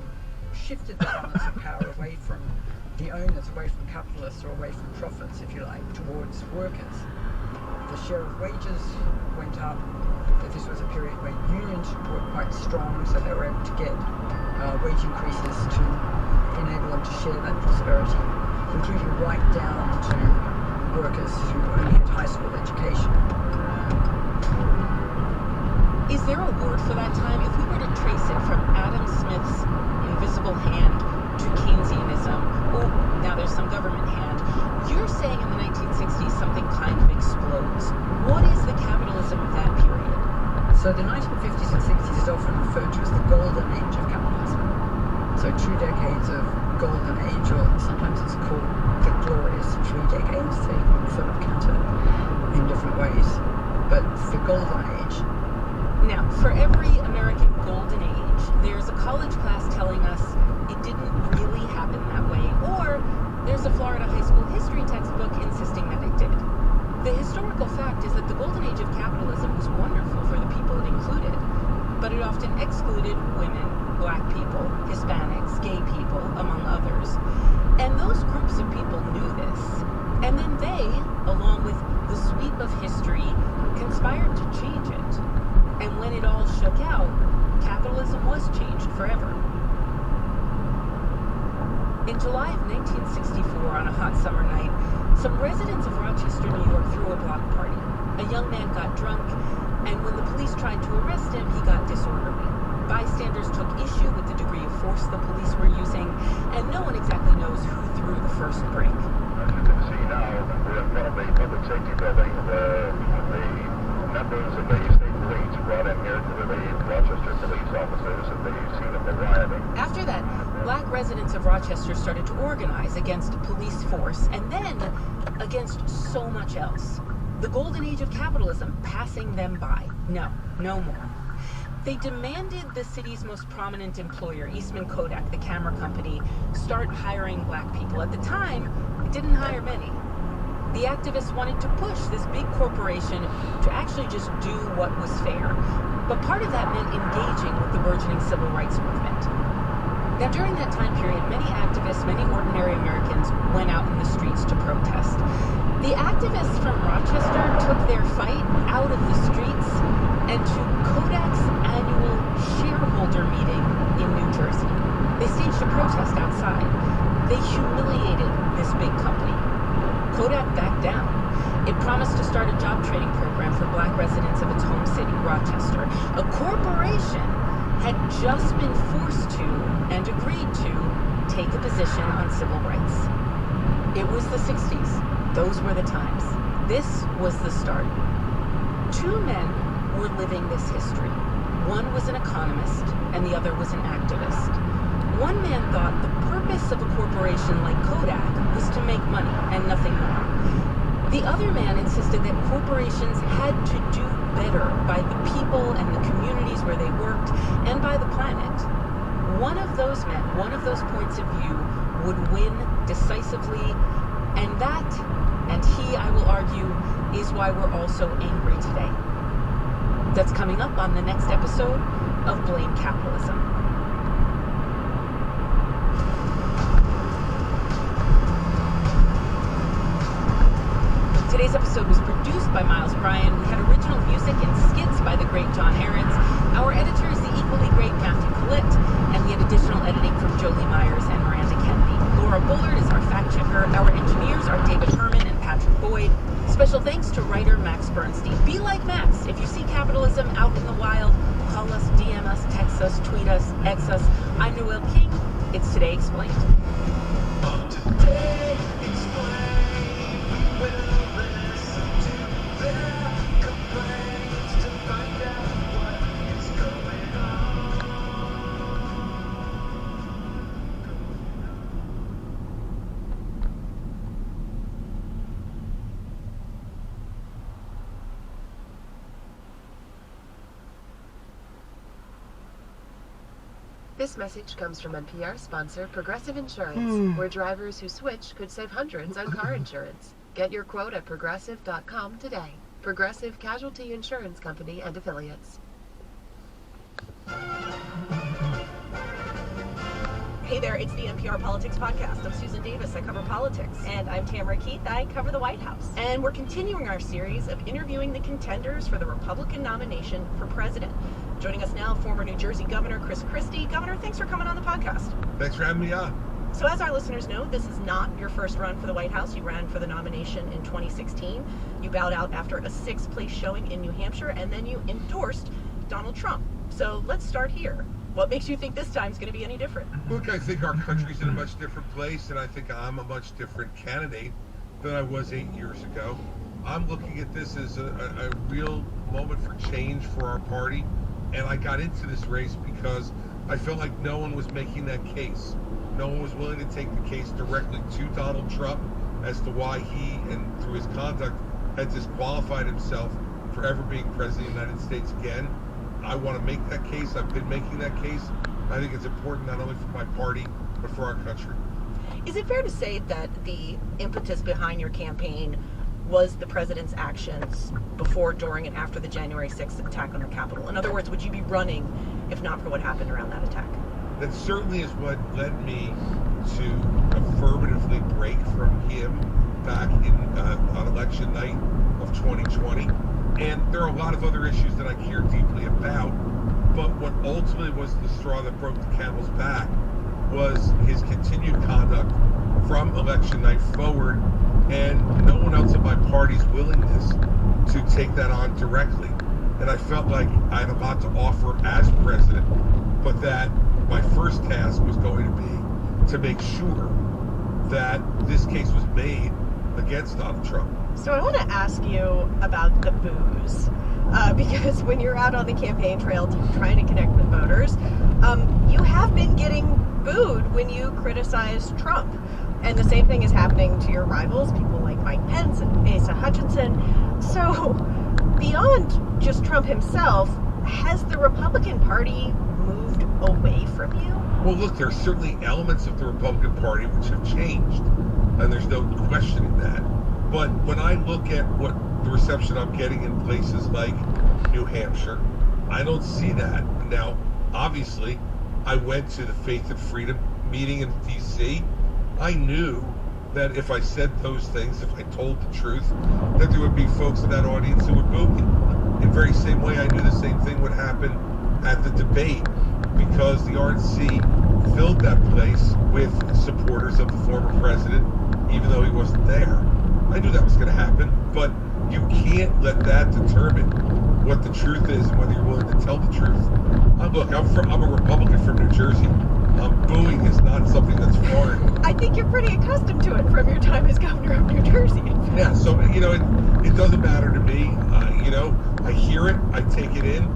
shifted the balance of power away from the owners, away from capitalists, or away from profits, if you like, towards workers. The share of wages went up. This was a period where unions were quite strong, so they were able to get wage increases to enable them to share that prosperity, including right down to workers who only had high school education. Is there a word for that time? If we were to trace it from Adam Smith's invisible hand to Keynesianism, oh, now there's some government hand, you're saying in the 1960s something kind of explodes. What is the capitalism of that period? So the 1950s and 60s is often referred to as the golden age of capitalism. So 2 decades of golden age, or sometimes it's called the glorious 3 decades, taking Philip Cantor in different ways. But the golden age. Now, for every American golden age, there's a college class telling us it didn't really happen that way, or there's a Florida high school history textbook insisting that it did. The historical fact is that the golden age of capitalism was wonderful for the people it included, but it often excluded women, black people, Hispanics, gay people, among others. And those groups of people knew this, and then they, along with the sweep of history, conspired to change it. And when it all shook out, capitalism was changed forever. In July of 1964, on a hot summer night, some residents of Rochester, New York, threw a block party. A young man got drunk, and when the police tried to arrest him, he got disorderly. Bystanders took issue with the degree of force the police were using, and no one exactly knows who threw the first brick. As you can see now, we're in front of the public safety building. The members of the state police brought in here to relieve Rochester police officers at the scene of the rioting. After that, black residents of Rochester started to organize against police force, and then against so much else. The golden age of capitalism passing them by. No more. They demanded the city's most prominent employer, Eastman Kodak, the camera company, start hiring black people. At the time, it didn't hire many. The activists wanted to push this big corporation to actually just do what was fair. But part of that meant engaging with the burgeoning civil rights movement. Now, during that time period, many activists, many ordinary Americans went out in the streets to protest. The activists from Rochester took their fight out of the streets and to Kodak's annual shareholder meeting in New Jersey. They staged a protest outside. They humiliated this big company. Kodak backed down. It promised to start a job training program for black residents of its home city, Rochester. A corporation had just been forced to and agreed to take a position on civil rights. It was the 60s. Those were the times. This was the start. Two men were living this history. One was an economist and the other was an activist. One man thought the purpose of a corporation like Kodak was to make money and nothing more. The other man insisted that corporations had to do better by the people and the communities where they worked and by the planet. One of those men, one of those points of view would win decisively, and that, and he, I will argue, is why we're all so angry today. That's coming up on the next episode of Blame Capitalism. Today's episode was produced by Miles Bryan. We had original music and skits by the great John Errands. Our editor is the equally great Matthew Collette, and we had additional editing from Jolie Myers and Miranda Kennedy. Laura Bullard is our fact checker. Our engineers are David Herman and Patrick Boyd. Special thanks to writer Max Bernstein. Be like Max. If you see capitalism out in the wild, call us, DM us, text us, tweet us, X us. I'm Noelle King. It's Today Explained. Today Explained, we will listen to their complaints to find out what is going on. This message comes from NPR sponsor Progressive Insurance, where drivers who switch could save hundreds on car insurance. Get your quote at progressive.com today. Progressive Casualty Insurance Company and Affiliates. Hey there, it's the NPR Politics Podcast. I'm Susan Davis. I cover politics. And I'm Tamara Keith. I cover the White House. And we're continuing our series of interviewing the contenders for the Republican nomination for president. Joining us now, former New Jersey Governor Chris Christie. Governor, thanks for coming on the podcast. Thanks for having me on. So as our listeners know, this is not your first run for the White House. You ran for the nomination in 2016. You bowed out after a sixth-place showing in New Hampshire, and then you endorsed Donald Trump. So let's start here. What makes you think this time's going to be any different? Look, I think our country's in a much different place, and I think I'm a much different candidate than I was 8 years ago. I'm looking at this as a real moment for change for our party, and I got into this race because I felt like no one was making that case. No one was willing to take the case directly to Donald Trump as to why he, and through his conduct, had disqualified himself for ever being president of the United States again. I want to make that case. I've been making that case. I think it's important not only for my party, but for our country. Is it fair to say that the impetus behind your campaign was the president's actions before, during, and after the January 6th attack on the Capitol? In other words, would you be running if not for what happened around that attack? That certainly is what led me to affirmatively break from him back on election night of 2020. And there are a lot of other issues that I care deeply about, but what ultimately was the straw that broke the camel's back was his continued conduct from election night forward, and no one else in my party's willingness to take that on directly. And I felt like I had a lot to offer as president, but that my first task was going to be to make sure that this case was made against Donald Trump. So I want to ask you about the boos, because when you're out on the campaign trail trying to connect with voters, you have been getting booed when you criticize Trump. And the same thing is happening to your rivals, people like Mike Pence and Asa Hutchinson. So beyond just Trump himself, Has the Republican Party moved away from you? Well, look, there's certainly elements of the Republican Party which have changed, and there's no questioning that. But when I look at what the reception I'm getting in places like New Hampshire, I don't see that. Now, obviously, I went to the Faith and Freedom meeting in D.C. I knew that if I said those things, if I told the truth, that there would be folks in that audience who would boo me. In the very same way, I knew the same thing would happen at the debate, because the RNC filled that place with supporters of the former president, even though he wasn't there. I knew that was going to happen, but you can't let that determine what the truth is and whether you're willing to tell the truth. Look, I'm a Republican from New Jersey. Booing is not something that's foreign. I think you're pretty accustomed to it from your time as governor of New Jersey. Yeah, so, it doesn't matter to me. I hear it, I take it in,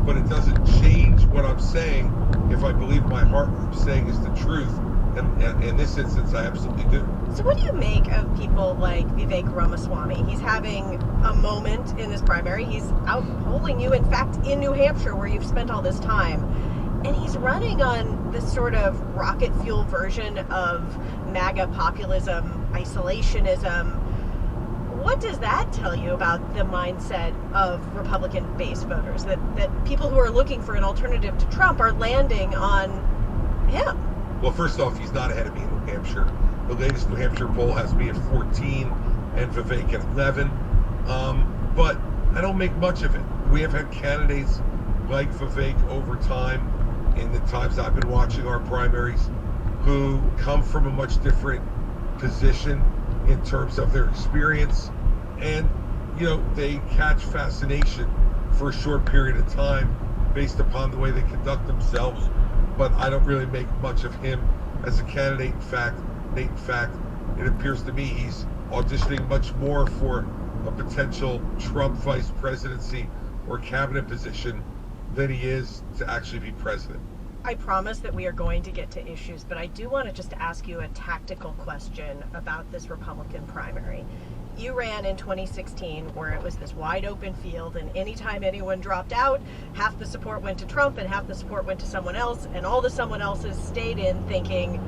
but it doesn't change what I'm saying if I believe my heart what I'm saying is the truth. And in this instance, I absolutely do. So what do you make of people like Vivek Ramaswamy? He's having a moment in this primary. He's out polling you, in fact, in New Hampshire, where you've spent all this time. And he's running on this sort of rocket fuel version of MAGA populism, isolationism. What does that tell you about the mindset of Republican base voters? That people who are looking for an alternative to Trump are landing on him? Well, first off, he's not ahead of me in New Hampshire. The latest New Hampshire poll has me at 14 and Vivek at 11. But I don't make much of it. We have had candidates like Vivek over time, in the times I've been watching our primaries, who come from a much different position in terms of their experience, and they catch fascination for a short period of time based upon the way they conduct themselves. But I don't really make much of him as a candidate. In fact, it appears to me he's auditioning much more for a potential Trump vice presidency or cabinet position than he is to actually be president. I promise that we are going to get to issues, but I do want to just ask you a tactical question about this Republican primary. You ran in 2016 where it was this wide open field, and anytime anyone dropped out, half the support went to Trump and half the support went to someone else, and all the someone else's stayed in thinking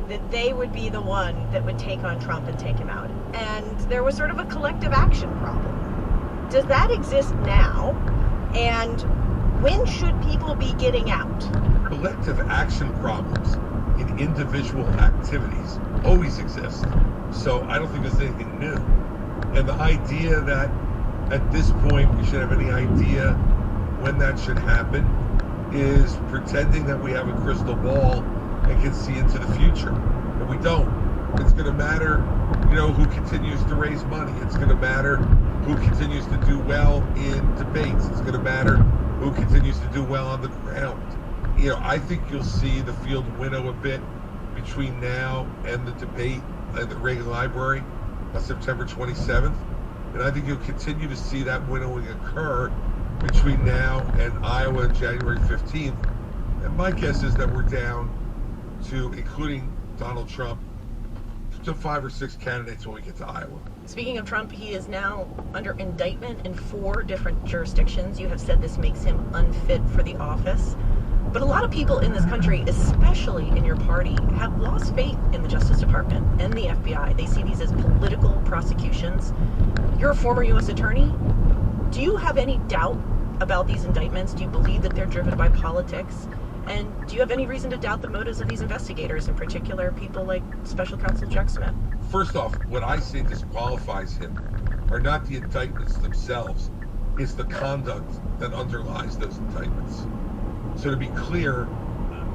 that they would be the one that would take on Trump and take him out. And there was sort of a collective action problem. Does that exist now? And when should people be getting out? Collective action problems in individual activities always exist. So I don't think there's anything new. And the idea that at this point we should have any idea when that should happen is pretending that we have a crystal ball and can see into the future. And we don't. It's going to matter, who continues to raise money. It's going to matter who continues to do well in debates. It's going to matter who continues to do well on the ground. I think you'll see the field winnow a bit between now and the debate at the Reagan Library on September 27th. And I think you'll continue to see that winnowing occur between now and Iowa January 15th. And my guess is that we're down to, including Donald Trump, to 5 or 6 candidates when we get to Iowa. Speaking of Trump, he is now under indictment in 4 different jurisdictions. You have said this makes him unfit for the office. But a lot of people in this country, especially in your party, have lost faith in the Justice Department and the FBI. They see these as political prosecutions. You're a former U.S. attorney. Do you have any doubt about these indictments? Do you believe that they're driven by politics? And do you have any reason to doubt the motives of these investigators, in particular people like Special Counsel Jack Smith? First off, what I say disqualifies him are not the indictments themselves, it's the conduct that underlies those indictments. So to be clear,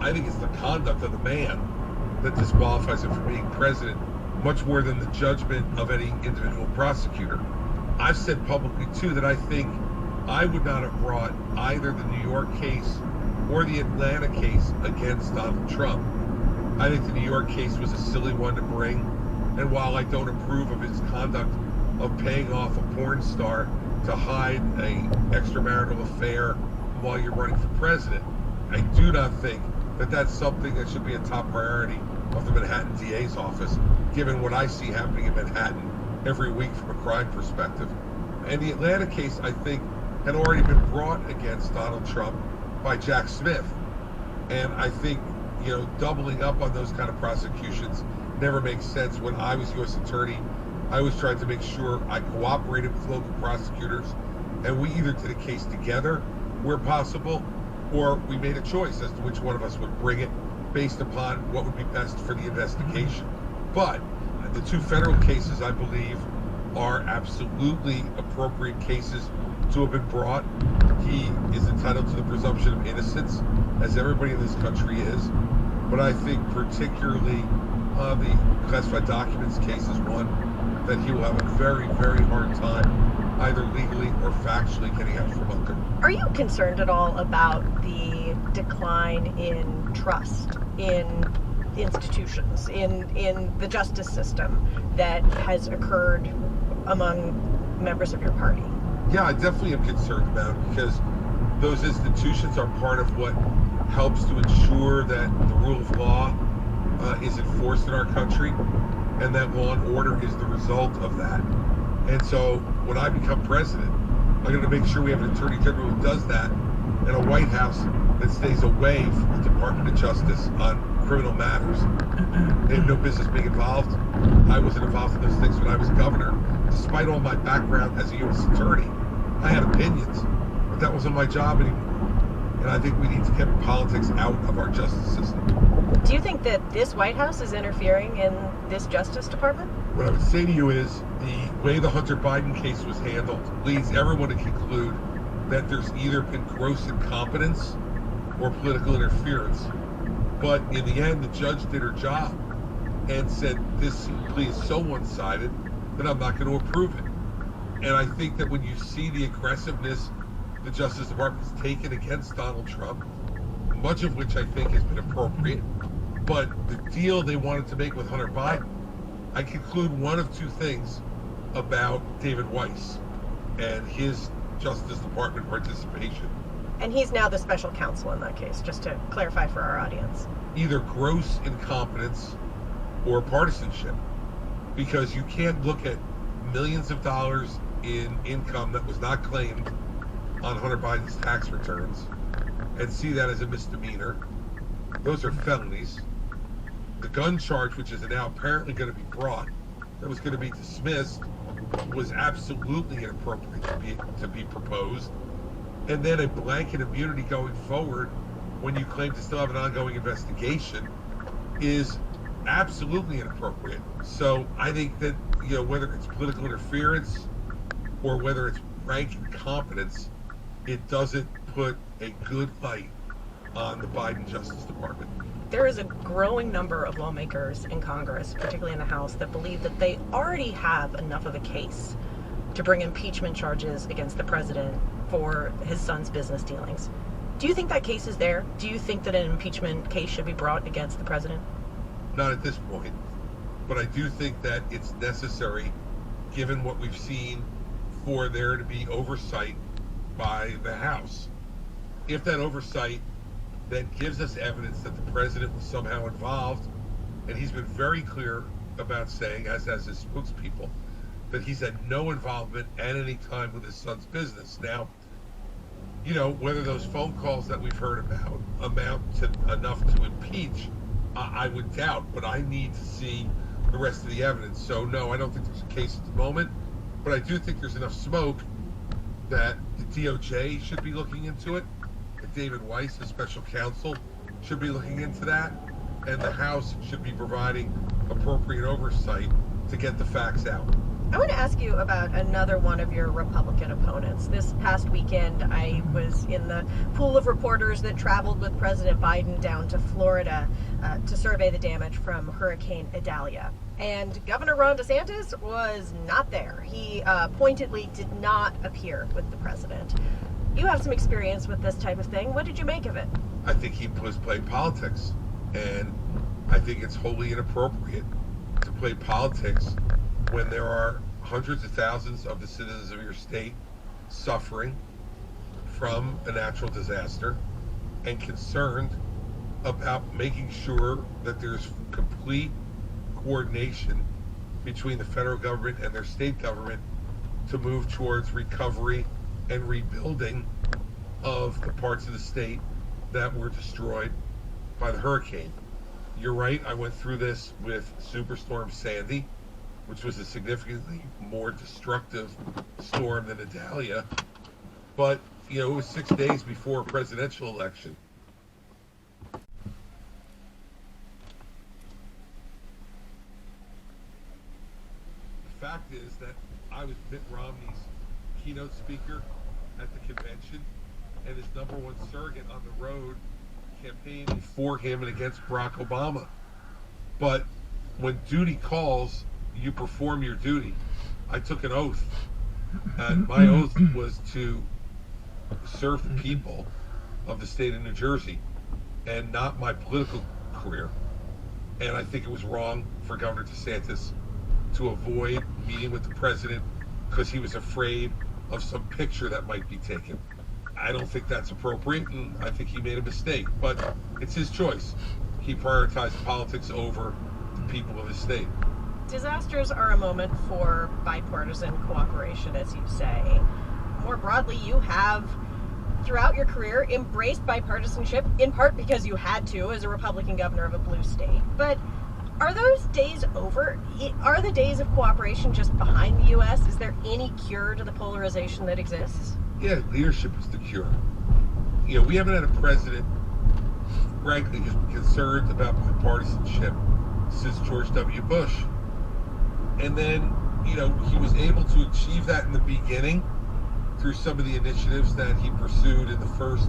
I think it's the conduct of the man that disqualifies him from being president, much more than the judgment of any individual prosecutor. I've said publicly, too, that I think I would not have brought either the New York case or the Atlanta case against Donald Trump. I think the New York case was a silly one to bring, and while I don't approve of his conduct of paying off a porn star to hide an extramarital affair while you're running for president, I do not think that that's something that should be a top priority of the Manhattan DA's office, given what I see happening in Manhattan every week from a crime perspective. And the Atlanta case, I think, had already been brought against Donald Trump by Jack Smith. And I think, doubling up on those kind of prosecutions never makes sense. When I was U.S. Attorney, I always tried to make sure I cooperated with local prosecutors, and we either did a case together where possible, or we made a choice as to which one of us would bring it based upon what would be best for the investigation. But the two federal cases, I believe, are absolutely appropriate cases to have been brought. He is entitled to the presumption of innocence, as everybody in this country is. But I think particularly the classified documents case is one that he will have a very, very hard time either legally or factually getting out from under. Are you concerned at all about the decline in trust in institutions, in the justice system that has occurred among members of your party? Yeah, I definitely am concerned about it, because those institutions are part of what helps to ensure that the rule of law is enforced in our country, and that law and order is the result of that. And so when I become president, I'm going to make sure we have an attorney general who does that, and a White House that stays away from the Department of Justice on criminal matters. They have no business being involved. I wasn't involved in those things when I was governor. Despite all my background as a U.S. attorney, I had opinions, but that wasn't my job anymore. And I think we need to get politics out of our justice system. Do you think that this White House is interfering in this Justice Department? What I would say to you is the way the Hunter Biden case was handled leads everyone to conclude that there's either been gross incompetence or political interference. But in the end, the judge did her job and said, this plea is so one-sided that I'm not going to approve it. And I think that when you see the aggressiveness the Justice Department has taken against Donald Trump, much of which I think has been appropriate, but the deal they wanted to make with Hunter Biden, I conclude one of two things about David Weiss and his Justice Department participation. And he's now the special counsel in that case, just to clarify for our audience. Either gross incompetence or partisanship, because you can't look at millions of dollars in income that was not claimed on Hunter Biden's tax returns and see that as a misdemeanor. Those are felonies. The gun charge, which is now apparently going to be brought, that was going to be dismissed, was absolutely inappropriate to be proposed. And then a blanket immunity going forward when you claim to still have an ongoing investigation is absolutely inappropriate. So I think that, whether it's political interference or whether it's rank incompetence, it doesn't put a good light on the Biden Justice Department. There is a growing number of lawmakers in Congress, particularly in the House, that believe that they already have enough of a case to bring impeachment charges against the president for his son's business dealings. Do you think that case is there? Do you think that an impeachment case should be brought against the president? Not at this point, but I do think that it's necessary, given what we've seen, for there to be oversight by the House. If that oversight then gives us evidence that the president was somehow involved, and he's been very clear about saying, as his spokespeople, that he's had no involvement at any time with his son's business. Now, whether those phone calls that we've heard about amount to enough to impeach, I would doubt, but I need to see the rest of the evidence. So no, I don't think there's a case at the moment, but I do think there's enough smoke that the DOJ should be looking into it, that David Weiss, the special counsel, should be looking into that, and the House should be providing appropriate oversight to get the facts out. I want to ask you about another one of your Republican opponents. This past weekend, I was in the pool of reporters that traveled with President Biden down to Florida to survey the damage from Hurricane Idalia. And Governor Ron DeSantis was not there. He pointedly did not appear with the president. You have some experience with this type of thing. What did you make of it? I think he was playing politics, and I think it's wholly inappropriate to play politics when there are hundreds of thousands of the citizens of your state suffering from a natural disaster and concerned about making sure that there's complete coordination between the federal government and their state government to move towards recovery and rebuilding of the parts of the state that were destroyed by the hurricane. You're right, I went through this with Superstorm Sandy, which was a significantly more destructive storm than Idalia. But, you know, it was 6 days before a presidential election. The fact is that I was Mitt Romney's keynote speaker at the convention and his number one surrogate on the road campaigning for him and against Barack Obama. But when duty calls, you perform your duty. I took an oath, and my oath was to serve the people of the state of New Jersey and not my political career. And I think it was wrong for Governor DeSantis to avoid meeting with the president because he was afraid of some picture that might be taken. I don't think that's appropriate, and I think he made a mistake, but it's his choice. He prioritized politics over the people of his state. Disasters are a moment for bipartisan cooperation, as you say. More broadly, you have, throughout your career, embraced bipartisanship, in part because you had to as a Republican governor of a blue state. But are those days over? Are the days of cooperation just behind the U.S.? Is there any cure to the polarization that exists? Yeah, leadership is the cure. You know, we haven't had a president, frankly, who's been concerned about bipartisanship since George W. Bush. And then, you know, he was able to achieve that in the beginning through some of the initiatives that he pursued in the first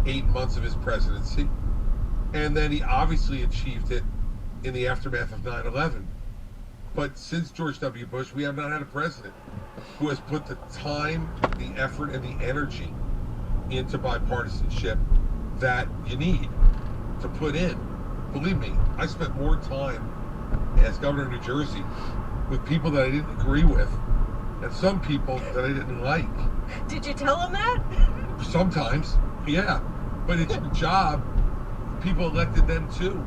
8 months of his presidency. And then he obviously achieved it in the aftermath of 9/11. But since George W. Bush, we have not had a president who has put the time, the effort, and the energy into bipartisanship that you need to put in. Believe me, I spent more time as governor of New Jersey with people that I didn't agree with and some people that I didn't like. Did you tell them that? Sometimes, yeah. But it's your job. People elected them too.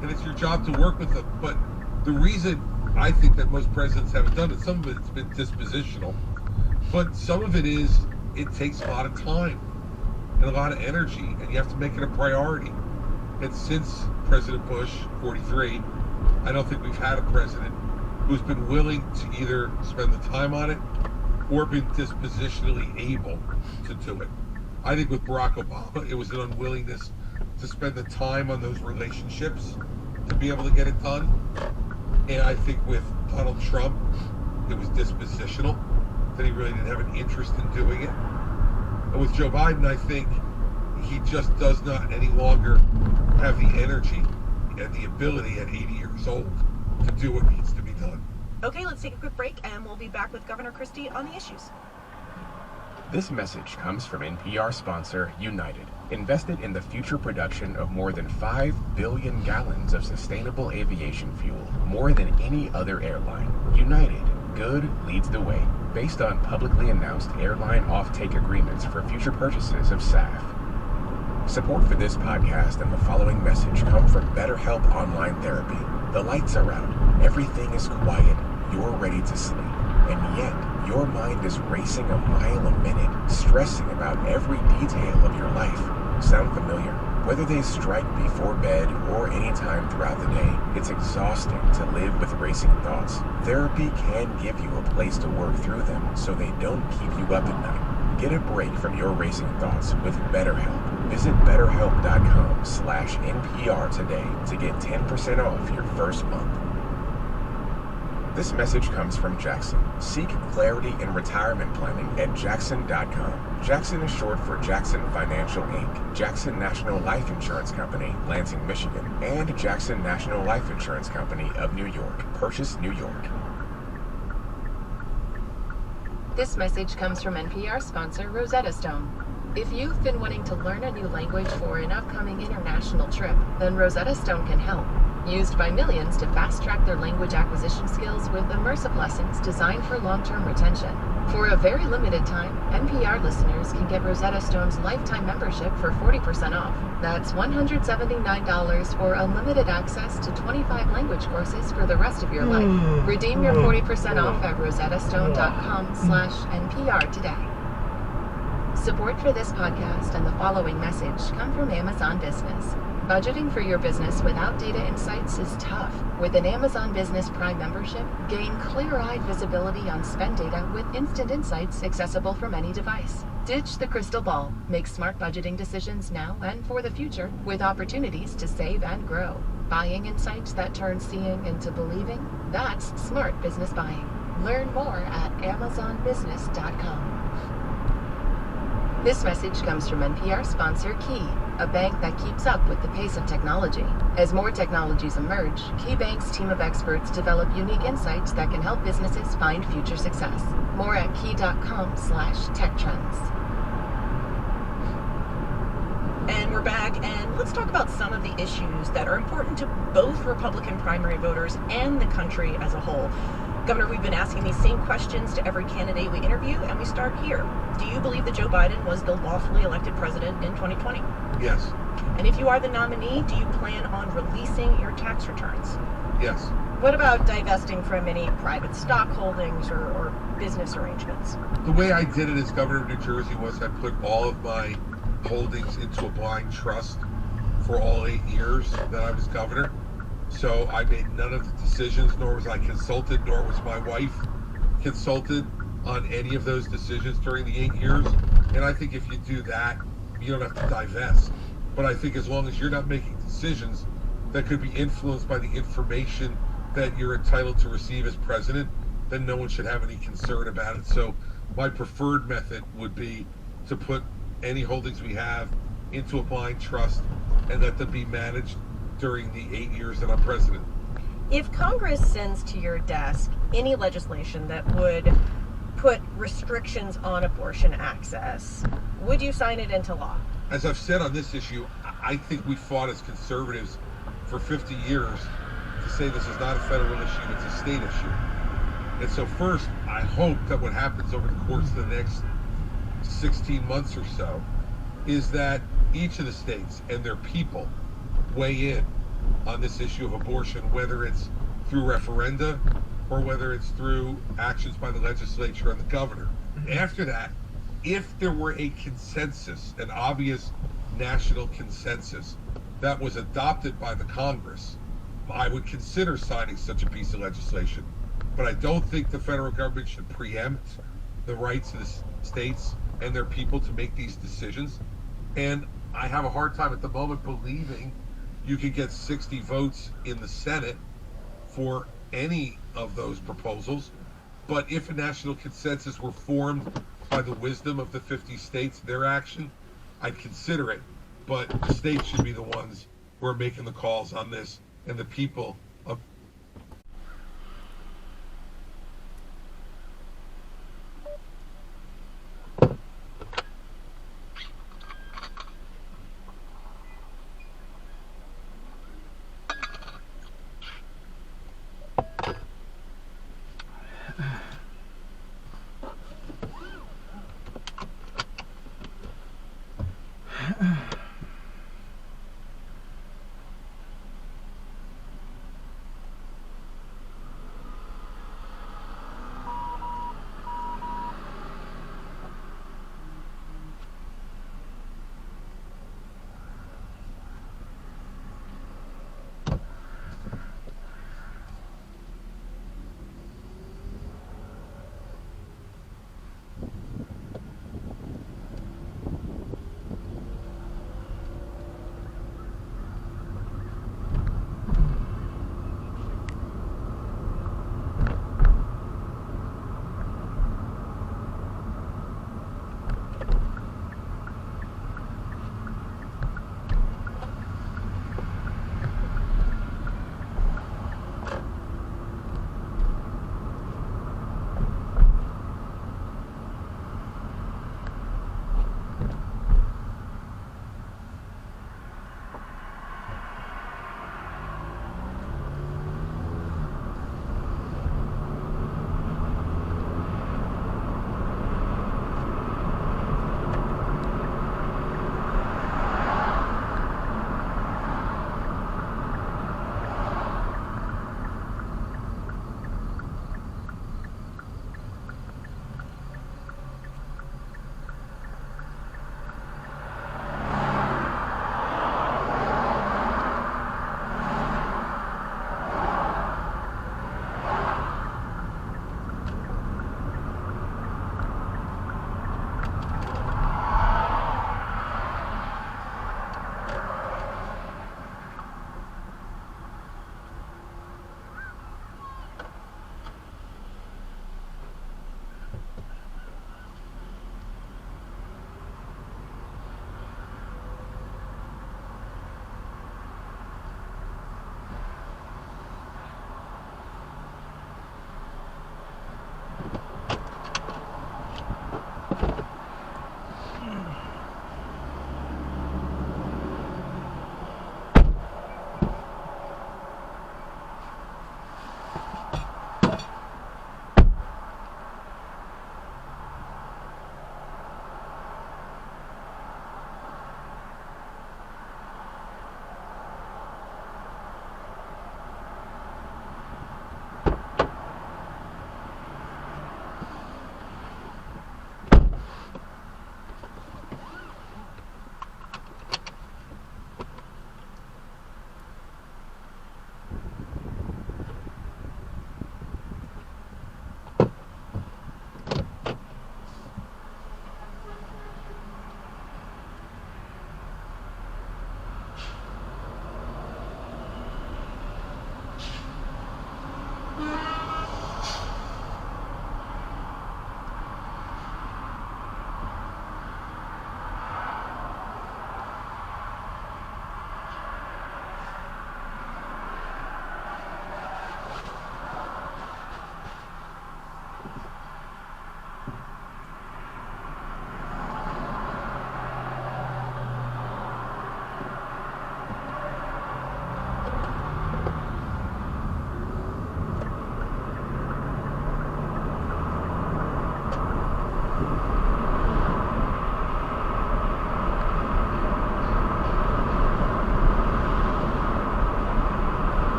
And it's your job to work with them. But the reason I think that most presidents haven't done it, some of it's been dispositional, but some of it is, it takes a lot of time and a lot of energy, and you have to make it a priority. And since President Bush, 43, I don't think we've had a president who's been willing to either spend the time on it or been dispositionally able to do it. I think with Barack Obama, it was an unwillingness to spend the time on those relationships to be able to get it done. And I think with Donald Trump, it was dispositional, that he really didn't have an interest in doing it. And with Joe Biden, I think he just does not any longer have the energy and the ability at 80 years old to do what needs to be done. Okay, let's take a quick break, and we'll be back with Governor Christie on the issues. This message comes from NPR sponsor United, invested in the future production of more than 5 billion gallons of sustainable aviation fuel, more than any other airline. United, good leads the way, based on publicly announced airline offtake agreements for future purchases of SAF. Support for this podcast and the following message come from BetterHelp Online Therapy. The lights are out, everything is quiet, you're ready to sleep, and yet your mind is racing a mile a minute, stressing about every detail of your life. Sound familiar? Whether they strike before bed or any time throughout the day, it's exhausting to live with racing thoughts. Therapy can give you a place to work through them so they don't keep you up at night. Get a break from your racing thoughts with BetterHelp. Visit BetterHelp.com/NPR today to get 10% off your first month. This message comes from Jackson. Seek clarity in retirement planning at Jackson.com. Jackson is short for Jackson Financial Inc., Jackson National Life Insurance Company, Lansing, Michigan, and Jackson National Life Insurance Company of New York, Purchase, New York. This message comes from NPR sponsor Rosetta Stone. If you've been wanting to learn a new language for an upcoming international trip, then Rosetta Stone can help. Used by millions to fast-track their language acquisition skills with immersive lessons designed for long-term retention. For a very limited time, NPR listeners can get Rosetta Stone's lifetime membership for 40% off. That's $179 for unlimited access to 25 language courses for the rest of your life. Redeem your 40% off at rosettastone.com/NPR today. Support for this podcast and the following message come from Amazon Business. Budgeting for your business without data insights is tough. With an Amazon Business Prime membership, gain clear-eyed visibility on spend data with instant insights accessible from any device. Ditch the crystal ball. Make smart budgeting decisions now and for the future with opportunities to save and grow. Buying insights that turn seeing into believing? That's smart business buying. Learn more at amazonbusiness.com. This message comes from NPR sponsor Key, a bank that keeps up with the pace of technology. As more technologies emerge, KeyBank's team of experts develop unique insights that can help businesses find future success. More at key.com/techtrends. And we're back, and let's talk about some of the issues that are important to both Republican primary voters and the country as a whole. Governor, we've been asking these same questions to every candidate we interview, and we start here. Do you believe that Joe Biden was the lawfully elected president in 2020? Yes. And if you are the nominee, do you plan on releasing your tax returns? Yes. What about divesting from any private stock holdings or business arrangements? The way I did it as governor of New Jersey was I put all of my holdings into a blind trust for all 8 years that I was governor. So I made none of the decisions, nor was I consulted, nor was my wife consulted on any of those decisions during the 8 years. And I think if you do that, you don't have to divest. But I think as long as you're not making decisions that could be influenced by the information that you're entitled to receive as president, then no one should have any concern about it. So my preferred method would be to put any holdings we have into a blind trust and let them be managed during the 8 years that I'm president. If Congress sends to your desk any legislation that would put restrictions on abortion access, would you sign it into law? As I've said on this issue, I think we fought as conservatives for 50 years to say this is not a federal issue, it's a state issue. And so first, I hope that what happens over the course of the next 16 months or so is that each of the states and their people weigh in on this issue of abortion, whether it's through referenda or whether it's through actions by the legislature and the governor. After that, if there were a consensus, an obvious national consensus that was adopted by the Congress, I would consider signing such a piece of legislation. But I don't think the federal government should preempt the rights of the states and their people to make these decisions. And I have a hard time at the moment believing you could get 60 votes in the Senate for any of those proposals. But if a national consensus were formed by the wisdom of the 50 states, their action, I'd consider it. But the states should be the ones who are making the calls on this, and the people of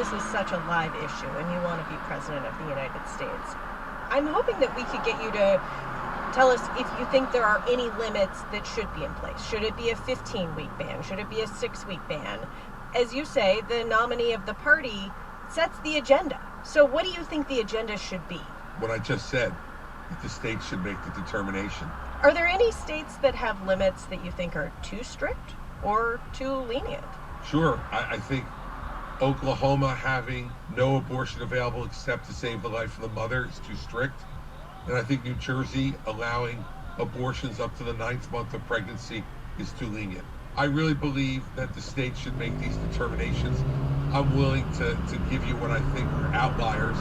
this is such a live issue and you want to be president of the United States, I'm hoping that we could get you to tell us if you think there are any limits that should be in place. Should it be a 15-week ban? Should it be a 6-week ban? As you say, the nominee of the party sets the agenda. So what do you think the agenda should be? What I just said, that the states should make the determination. Are there any states that have limits that you think are too strict or too lenient? Sure, I think Oklahoma having no abortion available except to save the life of the mother is too strict. And I think New Jersey allowing abortions up to the 9th month of pregnancy is too lenient. I really believe that the states should make these determinations. I'm willing to give you what I think are outliers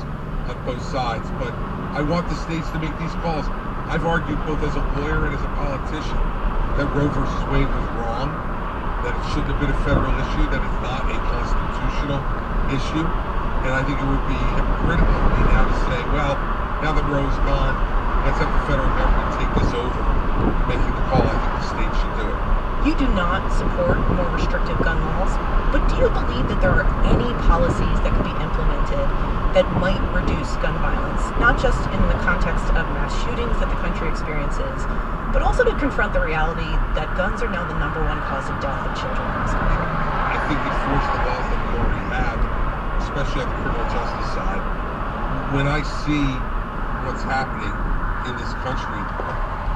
on both sides, but I want the states to make these calls. I've argued both as a lawyer and as a politician that Roe versus Wade was wrong, that it shouldn't have been a federal issue, that it's not a constitutional issue. And I think it would be hypocritical of me now to say, well, now that Roe's gone, let's have the federal government take this over, making the call. I think the states should do it. You do not support more restrictive gun laws, but do you believe that there are any policies that could be implemented that might reduce gun violence, not just in the context of mass shootings that the country experiences, but also to confront the reality that guns are now the #1 cause of death of children in this country? I think enforce the laws that we already have, especially on the criminal justice side. When I see what's happening in this country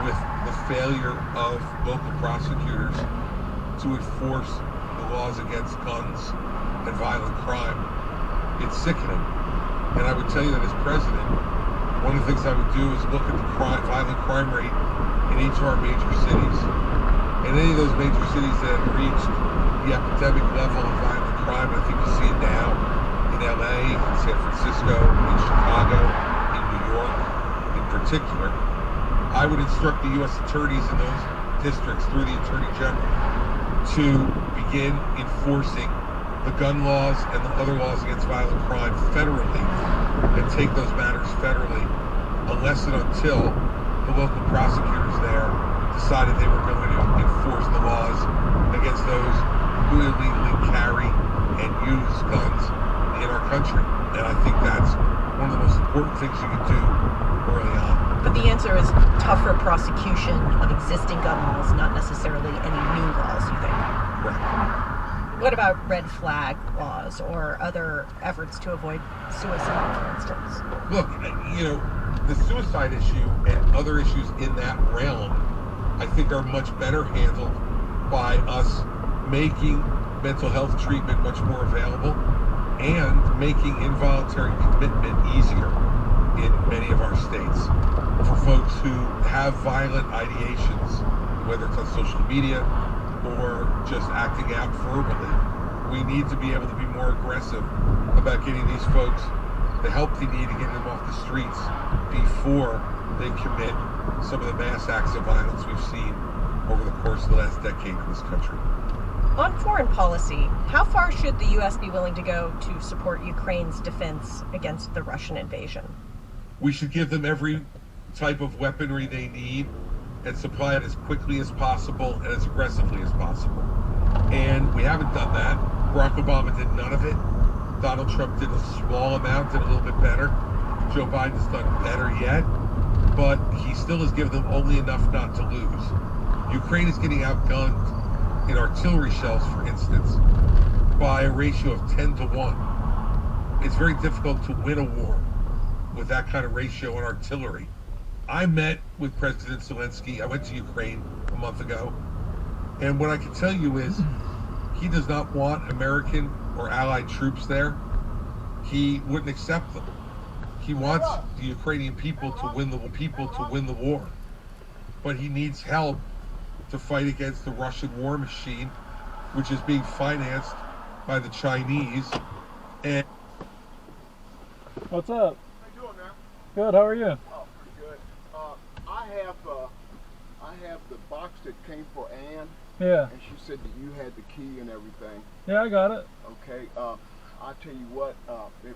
with the failure of local prosecutors to enforce the laws against guns and violent crime, it's sickening. And I would tell you that as president, one of the things I would do is look at the violent crime rate in each of our major cities. And any of those major cities that have reached the epidemic level of violent crime, I think you see it now in LA, in San Francisco, in Chicago, in New York in particular. I would instruct the U.S. attorneys in those districts through the Attorney General to begin enforcing the gun laws and the other laws against violent crime federally and take those matters federally unless and until the local prosecutors there decided they were going to enforce the laws against those who illegally carry and use guns in our country. And I think that's one of the most important things you can do early on. But the answer is tougher prosecution of existing gun laws, not necessarily any new laws, you think? Right. What about red flag laws or other efforts to avoid suicide, for instance? Look, the suicide issue and other issues in that realm, I think are much better handled by us making mental health treatment much more available and making involuntary commitment easier in many of our states. For folks who have violent ideations, whether it's on social media or just acting out verbally, we need to be able to be more aggressive about getting these folks the help they need and getting them off the streets before they commit some of the mass acts of violence we've seen over the course of the last decade in this country. On foreign policy, how far should the U.S. be willing to go to support Ukraine's defense against the Russian invasion? We should give them every type of weaponry they need and supply it as quickly as possible and as aggressively as possible. And we haven't done that. Barack Obama did none of it. Donald Trump did a small amount, did a little bit better. Joe Biden's done better yet, but he still has given them only enough not to lose. Ukraine is getting outgunned in artillery shells, for instance, by a ratio of 10 to 1. It's very difficult to win a war with that kind of ratio in artillery. I met with President Zelensky. I went to Ukraine a month ago. And what I can tell you is he does not want American or allied troops there. He wouldn't accept them. He wants the Ukrainian people to win the war. But he needs help to fight against the Russian war machine, which is being financed by the Chinese. And what's up? How you doing, man? Good, how are you? Oh, pretty good. I have the box that came for Ann. Yeah. And she said that you had the key and everything. Yeah, I got it. Okay. I'll tell you what. If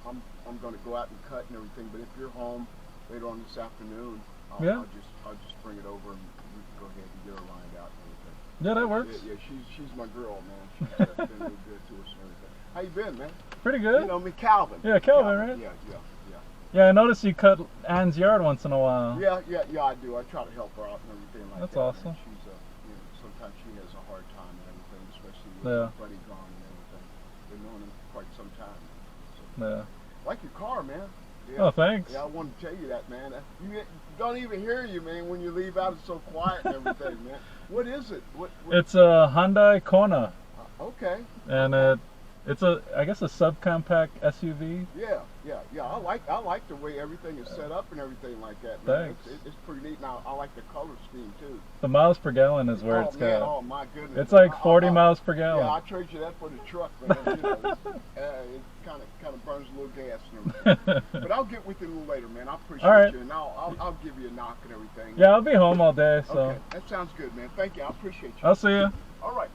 I'm going to go out and cut and everything, but if you're home later on this afternoon, I'll just bring it over and we can go ahead and get her lined out and everything. Yeah, that works. Yeah, she's my girl, man. She's been really good to us and everything. How you been, man? Pretty good. You know me, Calvin. Yeah, Calvin, right? Yeah. Yeah, I noticed you cut Anne's yard once in a while. Yeah, I do. I try to help her out and everything like That's that. awesome. She's, sometimes she has a hard time and everything, especially with Yeah. her buddy gone and everything. Been knowing him for quite some time. So. Yeah. Like your car, man. Yeah. Oh, thanks. Yeah, I wanted to tell you that, man. You don't even hear you, man. When you leave out, it's so quiet and everything, man. What is it? What? It's a Hyundai Kona. Okay. And it's I guess a subcompact SUV. Yeah. I like the way everything is set up and everything like that, man. Thanks. It's pretty neat. Now I like the color scheme too. The miles per gallon is where it's man, got. oh my goodness. It's like 40 miles per gallon. Yeah, I trade you that for the truck, man. It kind of burns a little gas and everything. But I'll get with you a little later, man. I appreciate All right. you, and I'll give you a knock and everything. Yeah, I'll be home all day, so. Okay, that sounds good, man. Thank you. I appreciate you. I'll see you. All right.